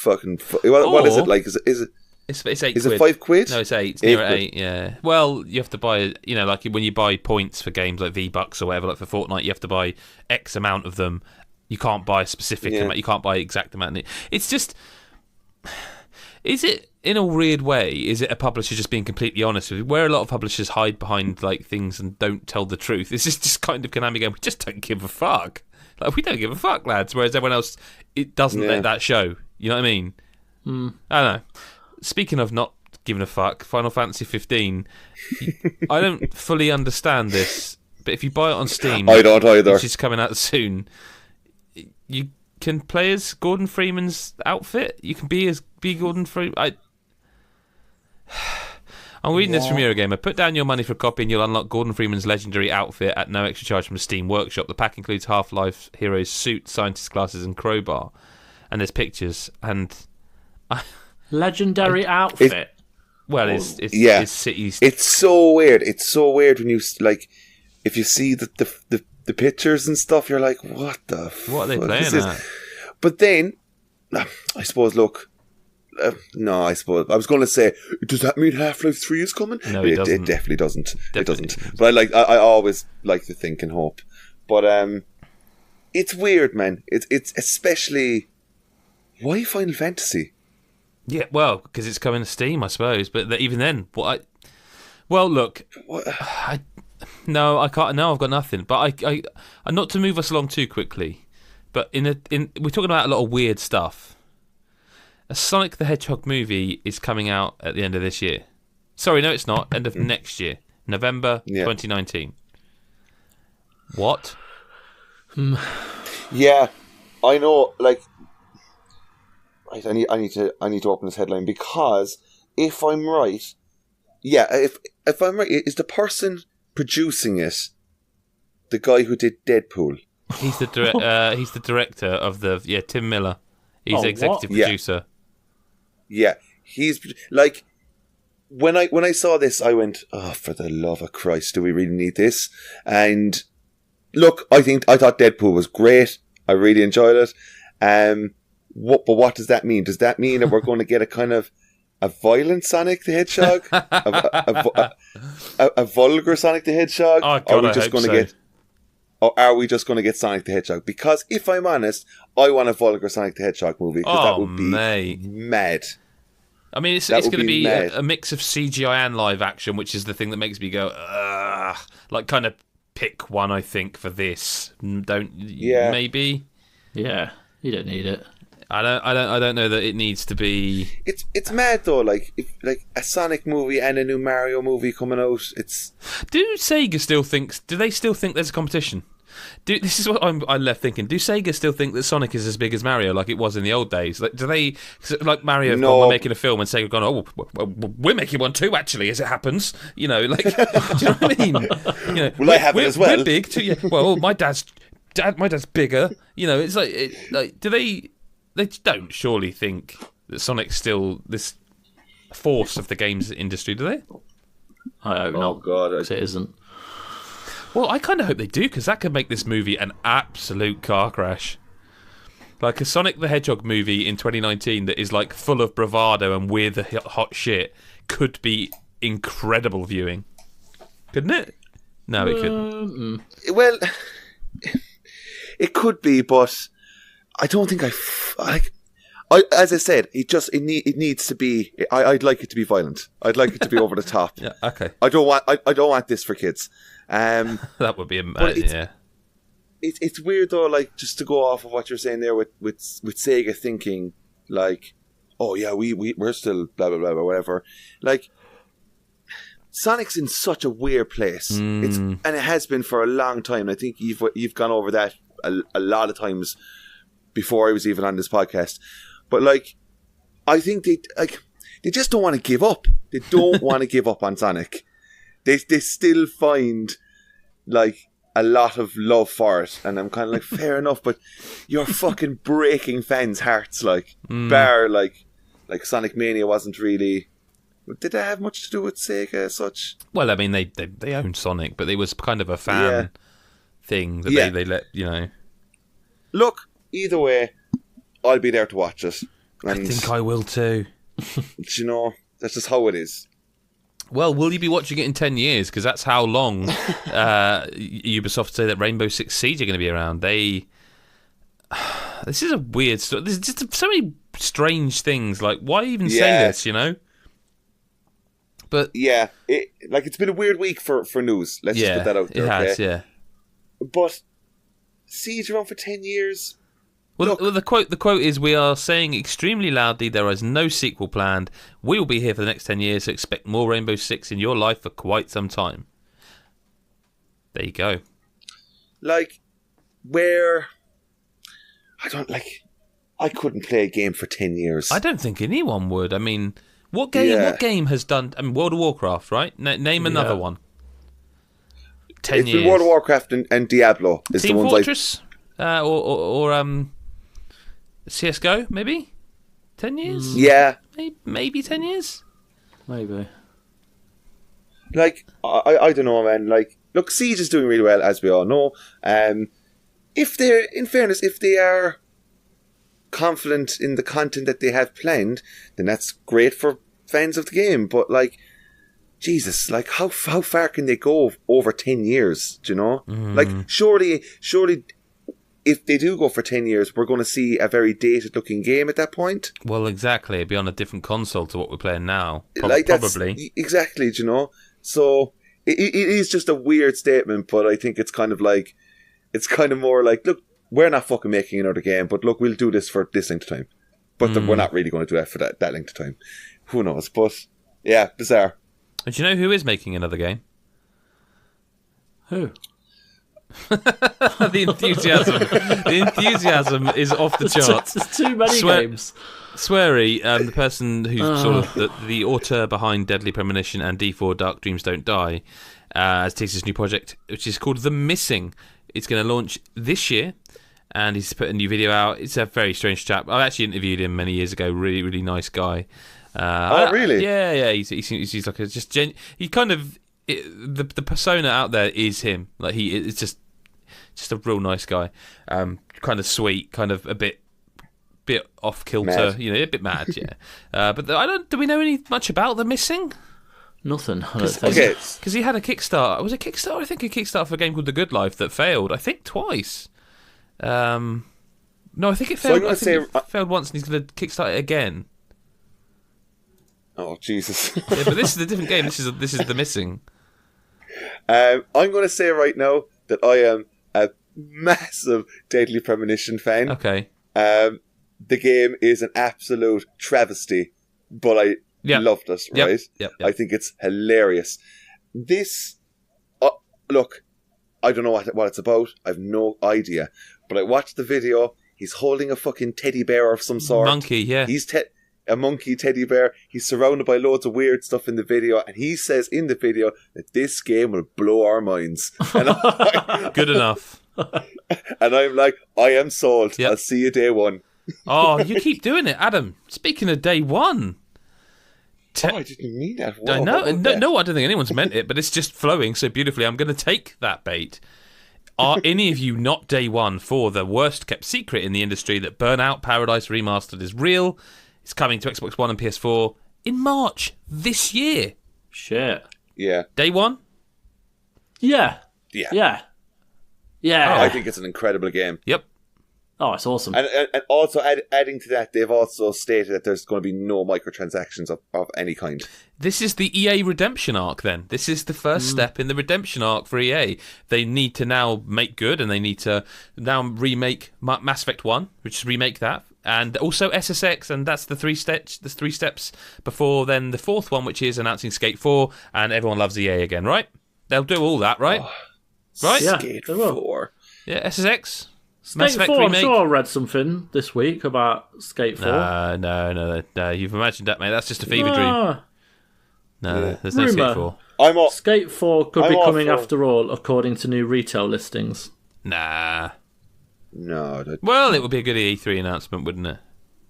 What is it like? Is it? It's £8. Is it £5? No, it's 8. It's near 8. Yeah. Well, you have to buy. You know, like when you buy points for games like V-Bucks or whatever, like for Fortnite, you have to buy X amount of them. You can't buy a specific amount. You can't buy exact amount. It's just. Is it, in a weird way, is it a publisher just being completely honest with you? Where a lot of publishers hide behind like things and don't tell the truth. Is this just kind of Konami going, we just don't give a fuck? Like, we don't give a fuck, lads. Whereas everyone else, it doesn't let that show. You know what I mean? I don't know. Speaking of not giving a fuck, Final Fantasy 15, I don't fully understand this, but if you buy it on Steam, I don't either, which is coming out soon, you can play as Gordon Freeman's outfit. You can be Gordon Freeman. I'm reading this from Eurogamer. Put down your money for a copy and you'll unlock Gordon Freeman's legendary outfit at no extra charge from Steam Workshop. The pack includes Half-Life Heroes suit, scientist glasses and crowbar. And there's pictures. And legendary outfit. It's cities. It's so weird. It's so weird when you like, if you see the pictures and stuff, you're like, what the? What are they playing at? But then, I suppose. Look, no, I suppose I was going to say, does that mean Half-Life 3 is coming? No, it doesn't. It definitely doesn't. It doesn't. But I always like to think and hope. But it's weird, man. It's especially why Final Fantasy. Yeah, well, because it's coming to Steam, I suppose. But even then, look, no, I can't. No, I've got nothing. But I not to move us along too quickly. But we're talking about a lot of weird stuff. A Sonic the Hedgehog movie is coming out at the end of this year. Sorry, no, it's not. End of next year, November 2019. What? Yeah, I know. Like, right, I need to open this headline because if I'm right, if I'm right, is the person producing it the guy who did Deadpool? He's the director of Tim Miller. He's the executive producer. Yeah, he's like, when I saw this, I went, oh, for the love of Christ, do we really need this? And look, I thought Deadpool was great. I really enjoyed it. But what does that mean? Does that mean that we're going to get a kind of a violent Sonic the Hedgehog, a vulgar Sonic the Hedgehog? Oh, God, Or are we just going to get Sonic the Hedgehog? Because if I'm honest, I want a vulgar Sonic the Hedgehog movie because that would be mad. I mean, it's going to be a mix of CGI and live action, which is the thing that makes me go, ugh. Like, kind of pick one, I think, for this. Maybe? Yeah, you don't need it. I don't know that it needs to be. It's mad though. Like a Sonic movie and a new Mario movie coming out. Do Sega still think? Do they still think there's a competition? This is what I left thinking. Do Sega still think that Sonic is as big as Mario, like it was in the old days? Like, do they, like Mario? No. We're making a film, and Sega have gone, oh, we're making one too. Actually, as it happens, you know, like, do you know what I mean? You know, I have it as well. We're big too. Yeah. Well, my dad's bigger. You know, it's like do they? They don't surely think that Sonic's still this force of the games industry, do they? I hope not. Oh God, it isn't. Well, I kind of hope they do, because that could make this movie an absolute car crash. Like a Sonic the Hedgehog movie in 2019 that is like full of bravado and weird hot shit could be incredible viewing, couldn't it? No, it couldn't. Well, it could be, but I don't think as I said, it needs to be. I'd like it to be violent. I'd like it to be over the top. Yeah, okay. I don't want this for kids. That would be It's weird though, like, just to go off of what you're saying there with Sega thinking like, oh yeah, we're still blah blah blah or whatever. Like, Sonic's in such a weird place. And it has been for a long time. I think you've gone over that a lot of times before I was even on this podcast. But like, I think they just don't want to give up. They don't want to give up on Sonic. They still find like a lot of love for it, and I'm kind of like, fair enough, but you're fucking breaking fans' hearts. Like, bar like Sonic Mania wasn't really. Did that have much to do with Sega as such? Well, I mean, they owned Sonic, but it was kind of a fan thing that they let, you know. Look, either way, I'll be there to watch it. And, I think I will too. You know, that's just how it is. Well, will you be watching it in 10 years? Because that's how long Ubisoft say that Rainbow Six Siege are going to be around. This is a weird story. There's just so many strange things. Like, why even say this, you know? But yeah, it's been a weird week for news. Let's just put that out there. It has, yeah. But Siege around for 10 years. Well, the quote is, "We are saying extremely loudly there is no sequel planned. We will be here for the next 10 years, so expect more Rainbow Six in your life for quite some time." There you go. Like, where I couldn't play a game for 10 years. I don't think anyone would. I mean, what game has done? I mean, World of Warcraft, right? Name another one. 10 years. It's been World of Warcraft and Diablo. Is Team the ones Fortress, or CS:GO, maybe 10 years. Yeah, maybe 10 years. Maybe. Like, I don't know, man. Like, look, Siege is doing really well, as we all know. If they are confident in the content that they have planned, then that's great for fans of the game. But like, Jesus, like how far can they go over 10 years? Do you know? Like, surely, if they do go for 10 years, we're going to see a very dated looking game at that point. Well, exactly. It'd be on a different console to what we're playing now. Probably. Exactly, do you know? So it is just a weird statement, but I think it's kind of like, it's kind of more like, look, we're not fucking making another game, but look, we'll do this for this length of time. But we're not really going to do that for that length of time. Who knows? But yeah, bizarre. And do you know who is making another game? Who? The enthusiasm is off the charts. There's too many games. Swery, the person who's sort of the author behind Deadly Premonition and D4 Dark Dreams Don't Die, has teased his new project, which is called The Missing. It's going to launch this year, and he's put a new video out. It's a very strange chap. I actually interviewed him many years ago. Really, really nice guy. Really? Yeah. He's like he kind of the persona out there is him. Like, it's just a real nice guy. Kind of sweet, kind of a bit off kilter. Mad. You know, a bit mad. Yeah. But do we know much about The Missing? Nothing. I don't think. Okay. Because he had a Kickstarter. Was it Kickstarter? I think a Kickstarter for a game called The Good Life that failed. I think twice. No, I think it failed. It failed once, and he's going to kickstart it again. Oh, Jesus. Yeah, but this is a different game. This is The Missing. I'm going to say right now that I am a massive Deadly Premonition fan. Okay. The game is an absolute travesty, but I loved it, right? Yep. I think it's hilarious. This, look, I don't know what it's about. I've no idea. But I watched the video. He's holding a fucking teddy bear of some sort. Monkey, yeah. He's a monkey teddy bear. He's surrounded by loads of weird stuff in the video, and he says in the video that this game will blow our minds. And good enough. And I'm like, I am sold. Yep. I'll see you day one. Oh, you keep doing it, Adam. Speaking of day one. I didn't mean that. I know. No, I don't think anyone's meant it, but it's just flowing so beautifully. I'm going to take that bait. Are any of you not day one for the worst kept secret in the industry that Burnout Paradise Remastered is real? It's coming to Xbox One and PS4 in March this year. Shit. Yeah. Day one? Yeah. Oh, I think it's an incredible game. Yep. Oh, it's awesome. And also adding to that, they've also stated that there's going to be no microtransactions of any kind. This is the EA redemption arc then. This is the first step in the redemption arc for EA. They need to now make good, and they need to now remake Mass Effect 1, which is remake that And also SSX, and that's the three steps. There's 3 steps before then the 4th one, which is announcing Skate 4, and everyone loves EA again, right? They'll do all that, right? Right? Yeah, Skate they will. 4. Yeah, SSX. Skate 4, I'm sure I read something this week about Skate 4. No, you've imagined that, mate. That's just a fever dream. No, there's no Skate 4. Skate 4 could be coming after all, according to new retail listings. Nah. No. Well, it would be a good E3 announcement, wouldn't it?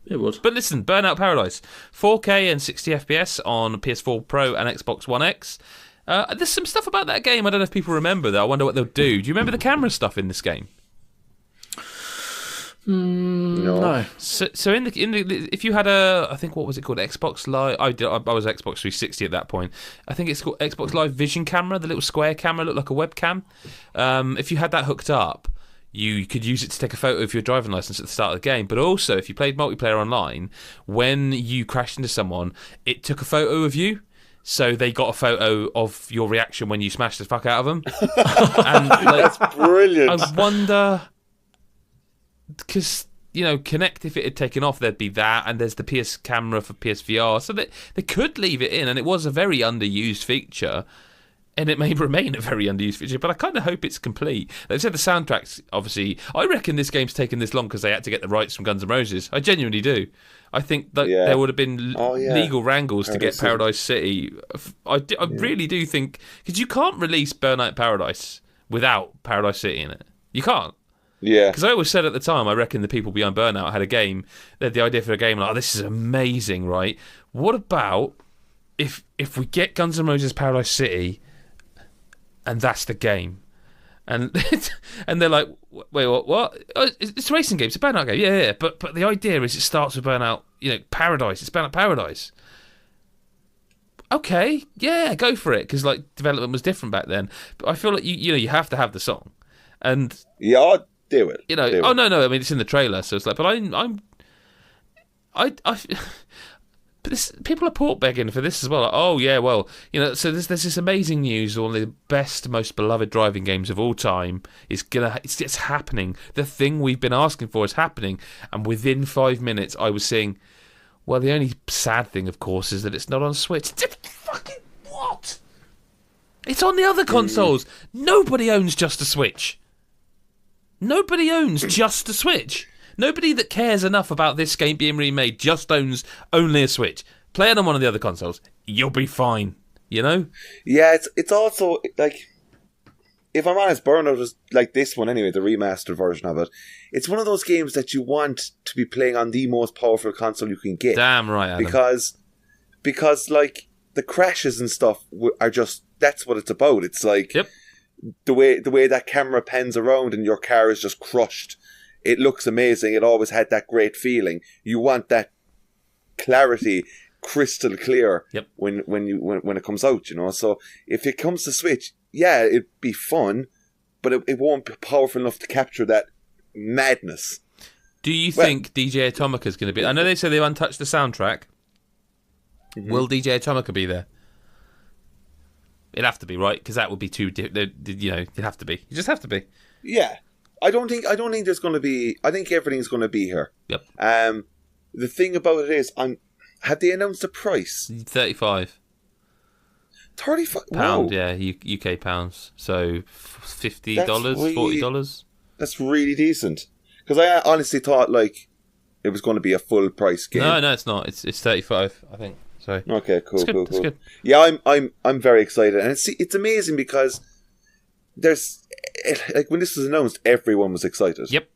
It would. But listen, Burnout Paradise. 4K and 60 FPS on PS4 Pro and Xbox One X. There's some stuff about that game I don't know if people remember, though. I wonder what they'll do. Do you remember the camera stuff in this game? No. So in the if you had I think what was it called, Xbox Live? I was Xbox 360 at that point. I think it's called Xbox Live Vision camera, the little square camera, looked like a webcam. If you had that hooked up, you could use it to take a photo of your driving license at the start of the game. But also, if you played multiplayer online, when you crashed into someone, it took a photo of you. So they got a photo of your reaction when you smashed the fuck out of them. And that's brilliant. I wonder, because Kinect, if it had taken off, there'd be that, and there's the PS camera for PSVR, so that they could leave it in, and it was a very underused feature. And it may remain a very underused feature, but I kind of hope it's complete. They've said the soundtracks, obviously. I reckon this game's taken this long because they had to get the rights from Guns N' Roses. I genuinely do. I think that there would have been legal wrangles to get Paradise City. I really do think... Because you can't release Burnout Paradise without Paradise City in it. You can't. Yeah. Because I always said at the time, I reckon the people behind Burnout had a game. They had the idea for a game like, this is amazing, right? What about if we get Guns N' Roses Paradise City... and that's the game, and they're like, wait, what? Oh, it's a racing game. It's a Burnout game. Yeah. But the idea is it starts with Burnout, Paradise. It's Burnout Paradise. Okay, yeah, go for it, because development was different back then. But I feel like you have to have the song, and I'll do it. No. I mean, it's in the trailer, so it's like, but But people are pork begging for this as well. Like, oh yeah, well, so there's this amazing news. One of the best, most beloved driving games of all time it's happening. The thing we've been asking for is happening. And within 5 minutes, I was saying, well, the only sad thing, of course, is that it's not on Switch. Fucking what? It's on the other consoles. Nobody owns just a Switch. Nobody owns just a Switch. Nobody that cares enough about this game being remade just owns only a Switch. Play it on one of the other consoles. You'll be fine. Yeah, it's also, if I'm honest, Burnout is like this one anyway, the remastered version of it. It's one of those games that you want to be playing on the most powerful console you can get. Damn right, Adam. Because the crashes and stuff are just, that's what it's about. It's the way that camera pans around and your car is just crushed. It looks amazing. It always had that great feeling. You want that clarity, crystal clear when it comes out, So if it comes to Switch, it'd be fun, but it won't be powerful enough to capture that madness. Do you think DJ Atomica's going to be... I know they say they've untouched the soundtrack. Mm-hmm. Will DJ Atomica be there? It'd have to be, right? Because that would be too... it'd have to be. You just have to be. Yeah. I don't think there's going to be... I think everything's going to be here. Yep. The thing about it is, have they announced a price? 35. 35? Pound, yeah, UK pounds. So $50, $40. That's really decent. Because I honestly thought, it was going to be a full price game. No, it's not. It's 35, I think. So okay, cool, cool. That's good. Yeah, I'm very excited, and it's amazing because there's when this was announced, everyone was excited. Yep.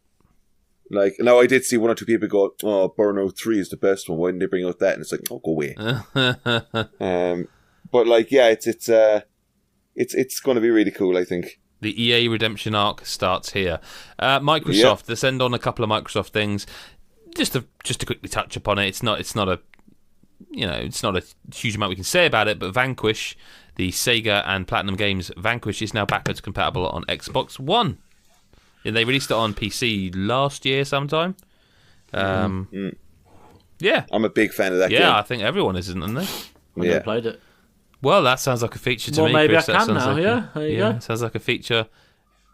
Now I did see one or two people go, "Oh, Burnout 3 is the best one. Why didn't they bring out that?" And it's like, "Oh, go away." But it's going to be really cool, I think. The EA Redemption arc starts here. Microsoft. Let's end on a couple of Microsoft things. Just to quickly touch upon it. It's not a huge amount we can say about it. But Vanquish, the Sega and Platinum Games Vanquish, is now backwards compatible on Xbox One. And they released it on PC last year sometime. Yeah, I'm a big fan of that game. Yeah, I think everyone is, isn't they? I've never played it. Well, that sounds like a feature to me. Well, maybe Chris. I can now, yeah. There you go. Sounds like a feature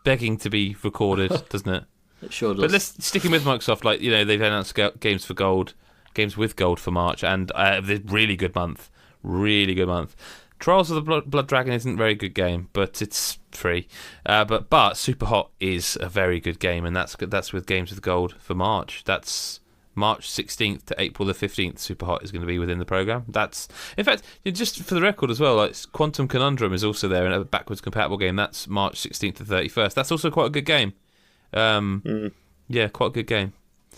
begging to be recorded, doesn't it? It sure does. But let's sticking with Microsoft. Like, you know, they've announced games with gold for March, and a really good month. Really good month. Trials of the Blood Dragon isn't a very good game, but it's free. But Super Hot is a very good game, and that's with games with gold for March. That's March 16th to April the 15th. Super Hot is going to be within the program. That's, in fact, just for the record as well, like Quantum Conundrum is also there in a backwards compatible game. That's March 16th to 31st. That's also quite a good game. Yeah, quite a good game.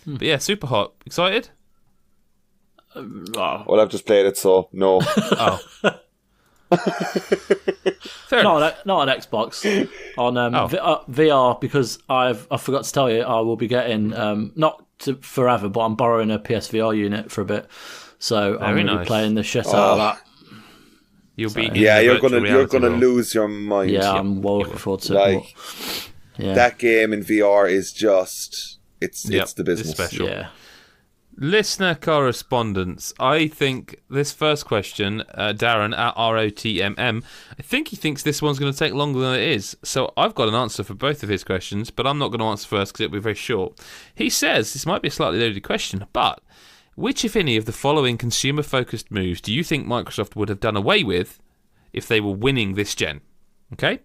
But yeah, Super Hot. Excited? Well, I've just played it, so no. Oh. Not on Xbox, on VR, because I forgot to tell you I will be getting not forever, but I'm borrowing a PSVR unit for a bit, so I'm going to be playing the shit out of that. You'll be you're gonna lose your mind. Yeah, I'm well looking forward to it. That game in VR is just it's the business. It's special. Yeah. Listener correspondence. I think this first question, Darren at ROTMM, I think he thinks this one's going to take longer than it is. So I've got an answer for both of his questions, but I'm not going to answer first because it'll be very short. He says, this might be a slightly loaded question, but which, if any, of the following consumer-focused moves do you think Microsoft would have done away with if they were winning this gen? Okay?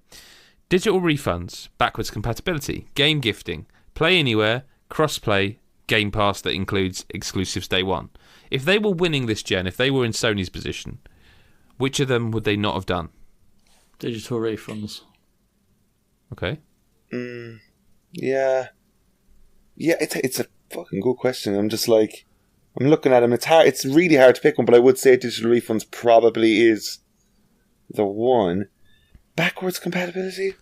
Digital refunds, backwards compatibility, game gifting, play anywhere, cross-play, Game Pass that includes exclusives day one. If they were winning this gen, if they were in Sony's position, which of them would they not have done? Digital refunds. Okay. Yeah. It's a fucking good question. I'm just like, I'm looking at them. It's hard. It's really hard to pick one, but I would say digital refunds probably is the one. Backwards compatibility.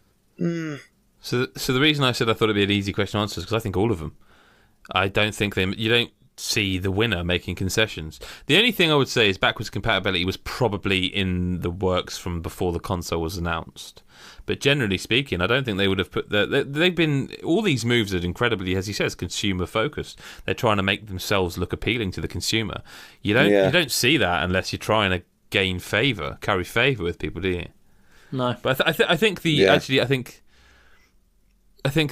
So the reason I said I thought it'd be an easy question to answer is because I think all of them. I don't think you don't see the winner making concessions. The only thing I would say is backwards compatibility was probably in the works from before the console was announced. But generally speaking, I don't think they would have put they've been, all these moves are incredibly, as he says, consumer focused. They're trying to make themselves look appealing to the consumer. You don't see that unless you're trying to gain curry favour with people, do you? No. But I think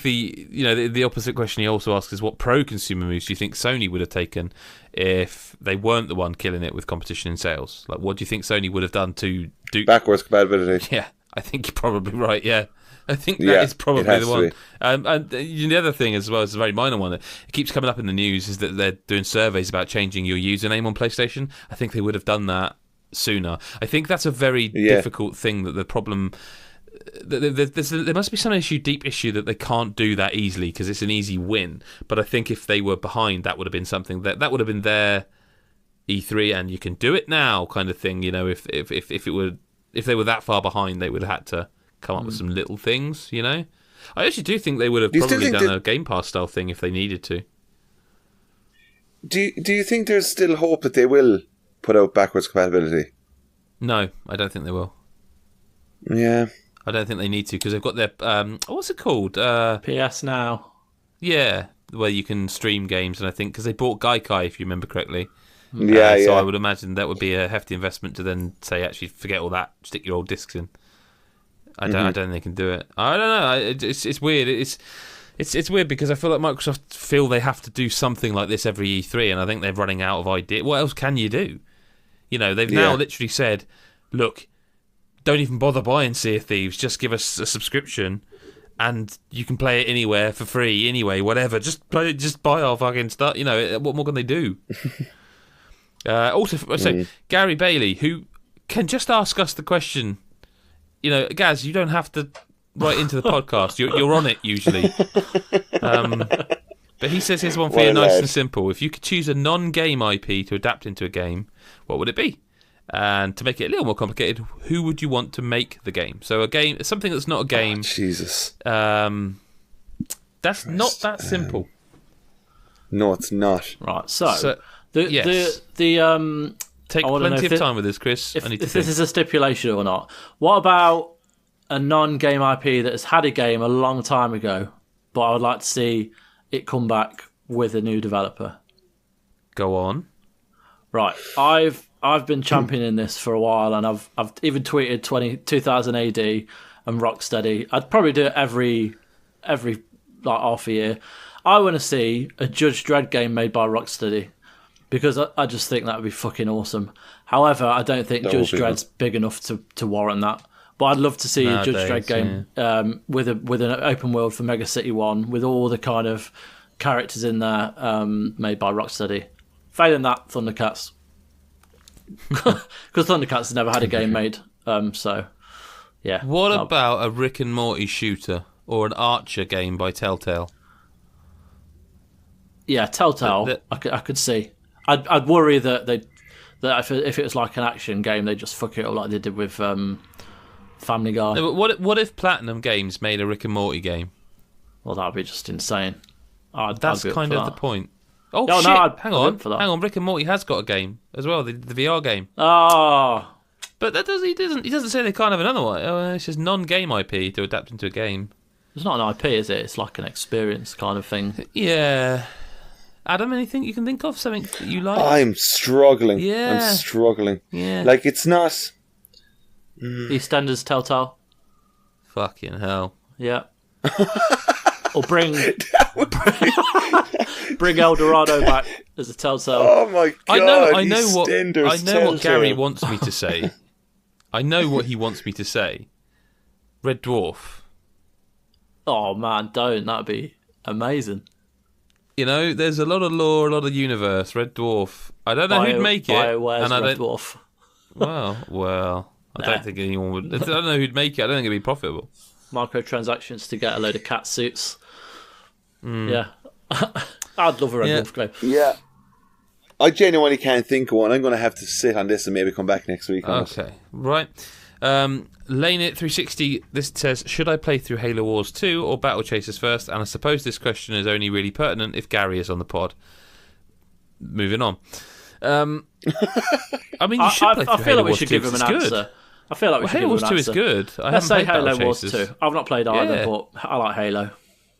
the opposite question he also asks is what pro-consumer moves do you think Sony would have taken if they weren't the one killing it with competition in sales? Like, what do you think Sony would have done to do... Backwards compatibility. Yeah, I think you're probably right, yeah. I think that is probably the one. And the other thing as well, is a very minor one, that it keeps coming up in the news, is that they're doing surveys about changing your username on PlayStation. I think they would have done that sooner. I think that's a very difficult thing, that the problem... There must be some deep issue that they can't do that easily because it's an easy win. But I think if they were behind, that would have been something that would have been their E3 and you can do it now kind of thing. You know, if they were that far behind, they would have had to come up with some little things. You know, I actually do think they would have probably done a Game Pass style thing if they needed to. Do you think there's still hope that they will put out backwards compatibility? No, I don't think they will. Yeah. I don't think they need to because they've got their what's it called? PS Now. Yeah, where you can stream games, and I think because they bought Gaikai, if you remember correctly. So I would imagine that would be a hefty investment to then say, actually, forget all that, stick your old discs in. I don't think they can do it. I don't know. It's weird. It's weird because I feel like Microsoft feel they have to do something like this every E3, and I think they're running out of ideas. What else can you do? You know, they've now literally said, look, don't even bother buying Sea of Thieves. Just give us a subscription, and you can play it anywhere for free. Anyway, whatever. Just play it. Just buy our fucking stuff. You know, what more can they do? Also, Gary Bailey, who can just ask us the question. You know, Gaz, you don't have to write into the podcast. You're on it usually. But he says here's one for you, nice and simple. If you could choose a non-game IP to adapt into a game, what would it be? And to make it a little more complicated, who would you want to make the game? So something that's not a game. Oh, Jesus. That's not that simple. No, it's not. Right. So yes. Take plenty of time with this, Chris. If this is a stipulation or not. What about a non-game IP that has had a game a long time ago, but I would like to see it come back with a new developer? Go on. Right. I've been championing this for a while, and I've even tweeted 2000 AD and Rocksteady. I'd probably do it every like half a year. I want to see a Judge Dredd game made by Rocksteady because I just think that would be fucking awesome. However, I don't think Judge Dredd's big enough to warrant that. But I'd love to see a Judge Dredd game with an open world for Mega City 1 with all the kind of characters in there made by Rocksteady. Failing that, Thundercats. Because Thundercats has never had a game made. So, yeah. What about a Rick and Morty shooter or an Archer game by Telltale? Yeah, Telltale. I could see. I'd worry that if it was like an action game, they'd just fuck it up like they did with Family Guy. No, but what if Platinum Games made a Rick and Morty game? Well, that'd be just insane. That's kind of the point. Oh, no, shit! No, hang on. Rick and Morty has got a game as well, the VR game. Oh, but he doesn't say they can't have another one. It's just non-game IP to adapt into a game. It's not an IP, is it? It's like an experience kind of thing. Yeah. Adam, anything you can think of? Something that you like? I'm struggling. Yeah. I'm struggling. Yeah. Like, it's not... EastEnders Telltale. Fucking hell. Yeah. Or bring El Dorado back as a Telltale. Oh my god! I know what Gary wants me to say. I know what he wants me to say. Red Dwarf. Oh man, don't. That'd be amazing. You know, there's a lot of lore, a lot of universe. Red Dwarf. I don't know who'd make it. BioWare's Red Dwarf. Well. I don't think anyone would. I don't know who'd make it. I don't think it'd be profitable. Microtransactions to get a load of cat suits. Yeah. I'd love a Red Dwarf game. Yeah. I genuinely can't think of one. I'm going to have to sit on this and maybe come back next week. Okay, right. Lane It 360, this says, should I play through Halo Wars 2 or Battle Chasers first? And I suppose this question is only really pertinent if Gary is on the pod. Moving on. I mean, you should play through I feel Halo like we Wars should 2 give him an answer. good. I feel like we should Halo give him an Wars 2 answer. is good. Let's say Halo Wars 2. I've not played either, but I like Halo.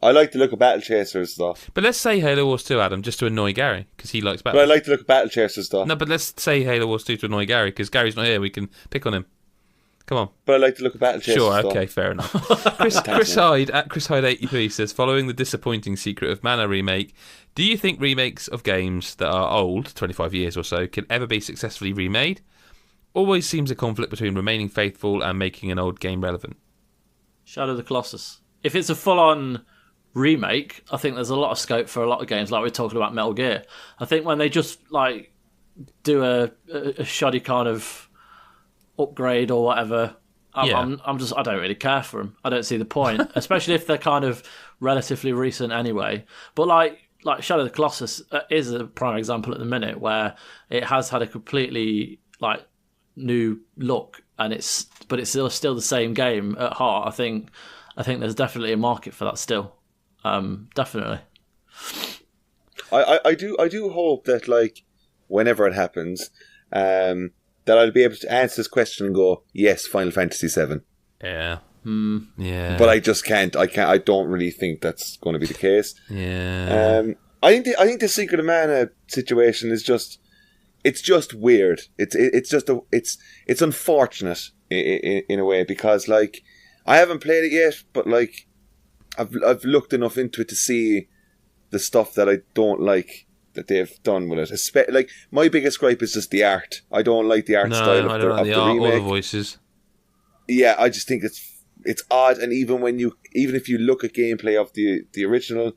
I like to look at Battle Chasers stuff. But let's say Halo Wars 2, Adam, just to annoy Gary, because he likes Battle. But I like to look at Battle Chasers stuff. No, but let's say Halo Wars 2 to annoy Gary, because Gary's not here. We can pick on him. Come on. But I like to look at Battle Chasers stuff. Sure, okay, fair enough. Chris Hyde, at Chris Hyde 83 says, following the disappointing Secret of Mana remake, do you think remakes of games that are old, 25 years or so, can ever be successfully remade? Always seems a conflict between remaining faithful and making an old game relevant. Shadow of the Colossus. If it's a full-on remake, I think there's a lot of scope for a lot of games, like we're talking about Metal Gear. I think when they just like do a shoddy kind of upgrade or whatever, I don't really care for them. I don't see the point, especially if they're kind of relatively recent anyway. But like Shadow of the Colossus is a prime example at the minute where it has had a completely like new look, and it's still the same game at heart. I think there's definitely a market for that still. Definitely. I do hope that like whenever it happens, that I'll be able to answer this question and go, yes, Final Fantasy VII. Yeah. Yeah. But I just can't. I don't really think that's going to be the case. Yeah. I think the Secret of Mana situation is just. It's just weird. It's unfortunate in a way because like I haven't played it yet, but like I've looked enough into it to see the stuff that I don't like that they've done with it. Like my biggest gripe is just the art. I don't like the art style of the art remake. Or the voices. Yeah, I just think it's odd, and even if you look at gameplay of the original,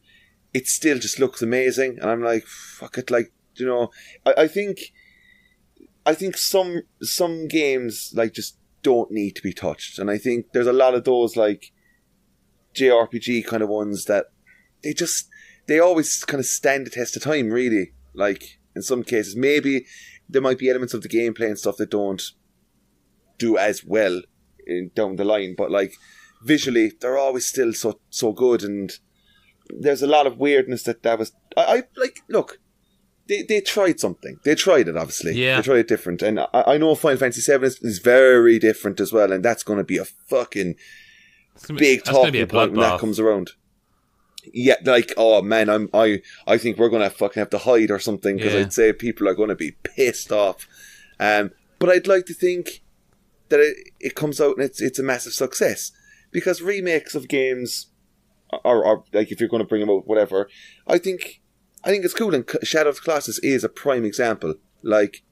it still just looks amazing. And I'm like, fuck it, like. You know, I think some games like just don't need to be touched, and I think there's a lot of those like JRPG kind of ones that they always kind of stand the test of time. Really, like in some cases, maybe there might be elements of the gameplay and stuff that don't do as well down the line, but like visually, they're always still so good, and there's a lot of weirdness that was. I like look. They tried something. They tried it, obviously. Yeah. They tried it different. And I know Final Fantasy VII is very different as well, and that's going to be a fucking big talking point when that comes around. Yeah, like, oh man, I think we're going to fucking have to hide or something, because I'd say people are going to be pissed off. But I'd like to think that it comes out and it's a massive success. Because remakes of games or like if you're going to bring them out, whatever. I think it's cool, and Shadow of the Colossus is a prime example. Like,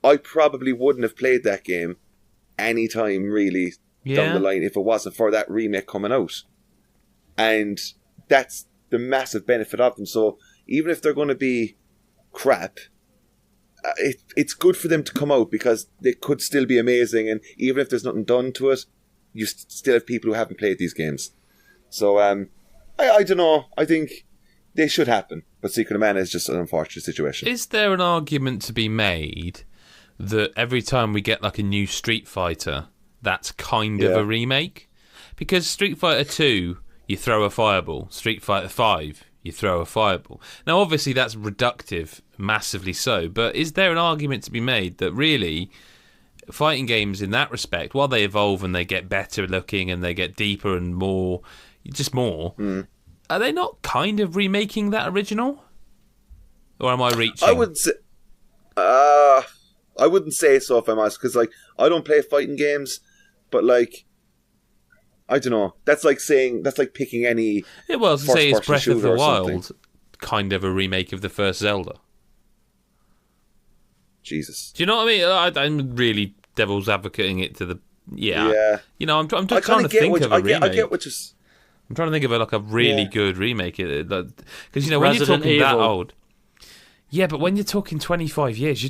I probably wouldn't have played that game any time really down the line if it wasn't for that remake coming out. And that's the massive benefit of them. So even if they're going to be crap, it's good for them to come out because they could still be amazing. And even if there's nothing done to it, you still have people who haven't played these games. So I don't know. I think they should happen. But Secret of Mana is just an unfortunate situation. Is there an argument to be made that every time we get like a new Street Fighter, that's kind of a remake? Because Street Fighter 2, you throw a fireball. Street Fighter 5, you throw a fireball. Now, obviously, that's reductive, massively so. But is there an argument to be made that really fighting games in that respect, while they evolve and they get better looking and they get deeper and more, are they not kind of remaking that original? Or am I reaching? I wouldn't say so if I'm honest, because like I don't play fighting games, but like I don't know. That's like picking any. Yeah, well, to say it's Breath of the Wild, something. kind of a remake of the first Zelda. Jesus. Do you know what I mean? I'm really devil's advocating it to the yeah. You know, I'm trying to think of a remake. I get what you're. I'm trying to think of a really good remake, because you know when Resident you're talking Evil. that old. Yeah, but when you're talking 25 years, we're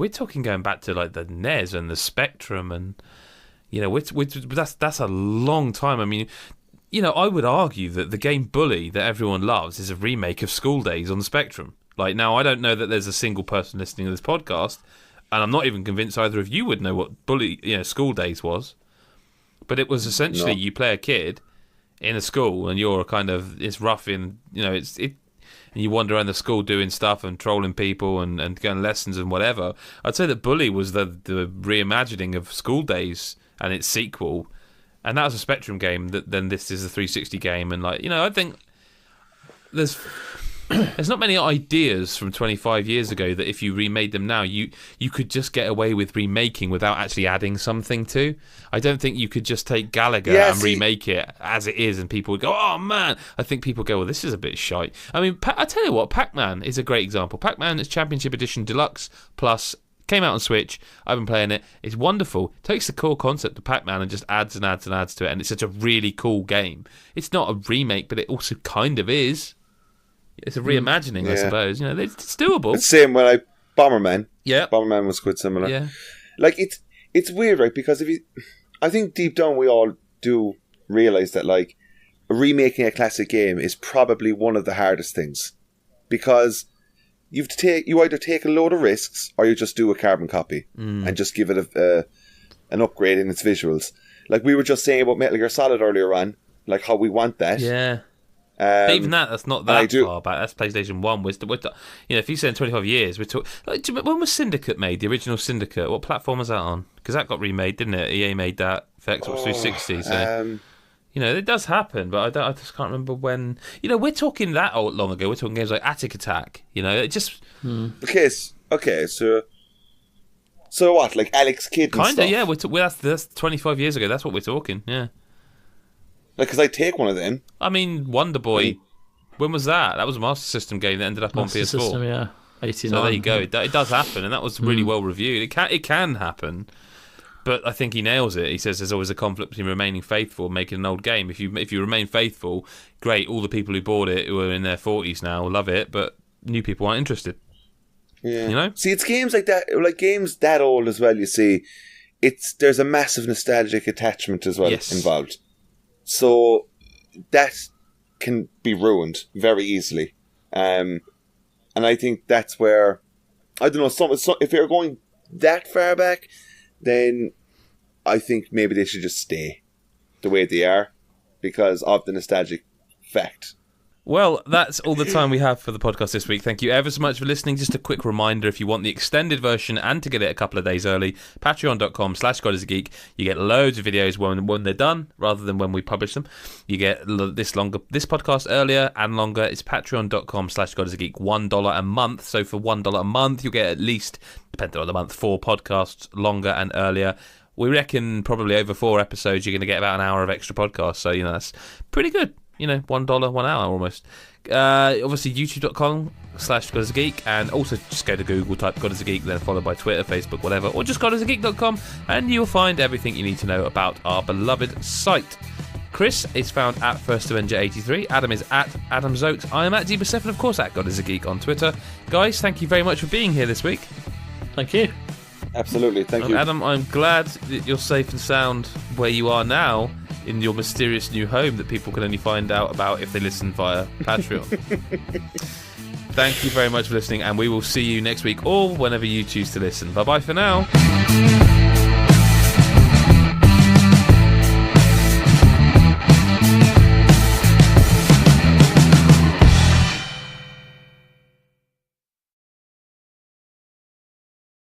talking going back to like the NES and the Spectrum, and you know, that's a long time. I mean, you know, I would argue that the game Bully that everyone loves is a remake of School Days on the Spectrum. Like, now I don't know that there's a single person listening to this podcast, and I'm not even convinced either of you would know what Bully, School Days was. But it was essentially you play a kid in a school, and you're it's rough in, and you wander around the school doing stuff and trolling people and going lessons and whatever. I'd say that Bully was the reimagining of School Days and its sequel, and that was a Spectrum game. Then this is a 360 game, and I think there's not many ideas from 25 years ago that if you remade them now, you could just get away with remaking without actually adding something to. I don't think you could just take Gallagher and remake it as it is, and people would go, "Oh man!" I think people go, "Well, this is a bit shite." I mean, I tell you what, Pac-Man is a great example. Pac-Man is Championship Edition Deluxe Plus. Came out on Switch. I've been playing it. It's wonderful. Takes the core concept of Pac-Man and just adds and adds and adds to it, and it's such a really cool game. It's not a remake, but it also kind of is. It's a reimagining, I suppose. It's doable. It's the same when Bomberman. Yeah. Bomberman was quite similar. Yeah. Like, it's weird, right? Because I think deep down we all do realise that, like, remaking a classic game is probably one of the hardest things. Because you either take a load of risks or you just do a carbon copy and just give it an upgrade in its visuals. Like we were just saying about Metal Gear Solid earlier on, like how we want that. Yeah. But even that's not that far back. That's PlayStation 1. If you say in 25 years, we're talking. When was Syndicate made? The original Syndicate. What platform was that on? Because that got remade, didn't it? EA made that for Xbox 360. So it does happen, but I just can't remember when. We're talking that long ago. We're talking games like Attic Attack. It just. Okay. So what? Like Alex Kidd and Kinda, stuff? yeah. That's 25 years ago. That's what we're talking. Yeah. Like, because I take one of them. I mean, Wonder Boy. When was that? That was a Master System game that ended up on PS4. System, yeah, 89. So there you go. It does happen, and that was really well reviewed. It can happen, but I think he nails it. He says there's always a conflict between remaining faithful and making an old game. If you remain faithful, great. All the people who bought it, who are in their 40s now, love it, but new people aren't interested. Yeah. See, it's games like that, like games that old as well. You see, there's a massive nostalgic attachment as well involved. So that can be ruined very easily. And I think that's where, I don't know, if you're going that far back, then I think maybe they should just stay the way they are because of the nostalgic fact. Well, that's all the time we have for the podcast this week. Thank you ever so much for listening. Just a quick reminder, if you want the extended version and to get it a couple of days early, patreon.com/GodIsAGeek. You get loads of videos when they're done, rather than when we publish them. You get this podcast earlier and longer. It's patreon.com/GodIsAGeek, $1 a month. So for $1 a month, you'll get at least, depending on the month, 4 podcasts longer and earlier. We reckon probably over 4 episodes, you're going to get about an hour of extra podcasts. So, that's pretty good. $1, 1 hour almost. Obviously, youtube.com/GodIsAGeek, and also just go to Google, type God is a Geek, then followed by Twitter, Facebook, whatever, or just GodIsAGeek.com, and you'll find everything you need to know about our beloved site. Chris is found at FirstAvenger83. Adam is at AdamZote. I am at Jeebus7, of course, at God is a Geek on Twitter. Guys, thank you very much for being here this week. Thank you. Absolutely, thank you. Adam, I'm glad that you're safe and sound where you are now, in your mysterious new home that people can only find out about if they listen via Patreon. Thank you very much for listening, and we will see you next week or whenever you choose to listen. Bye-bye for now.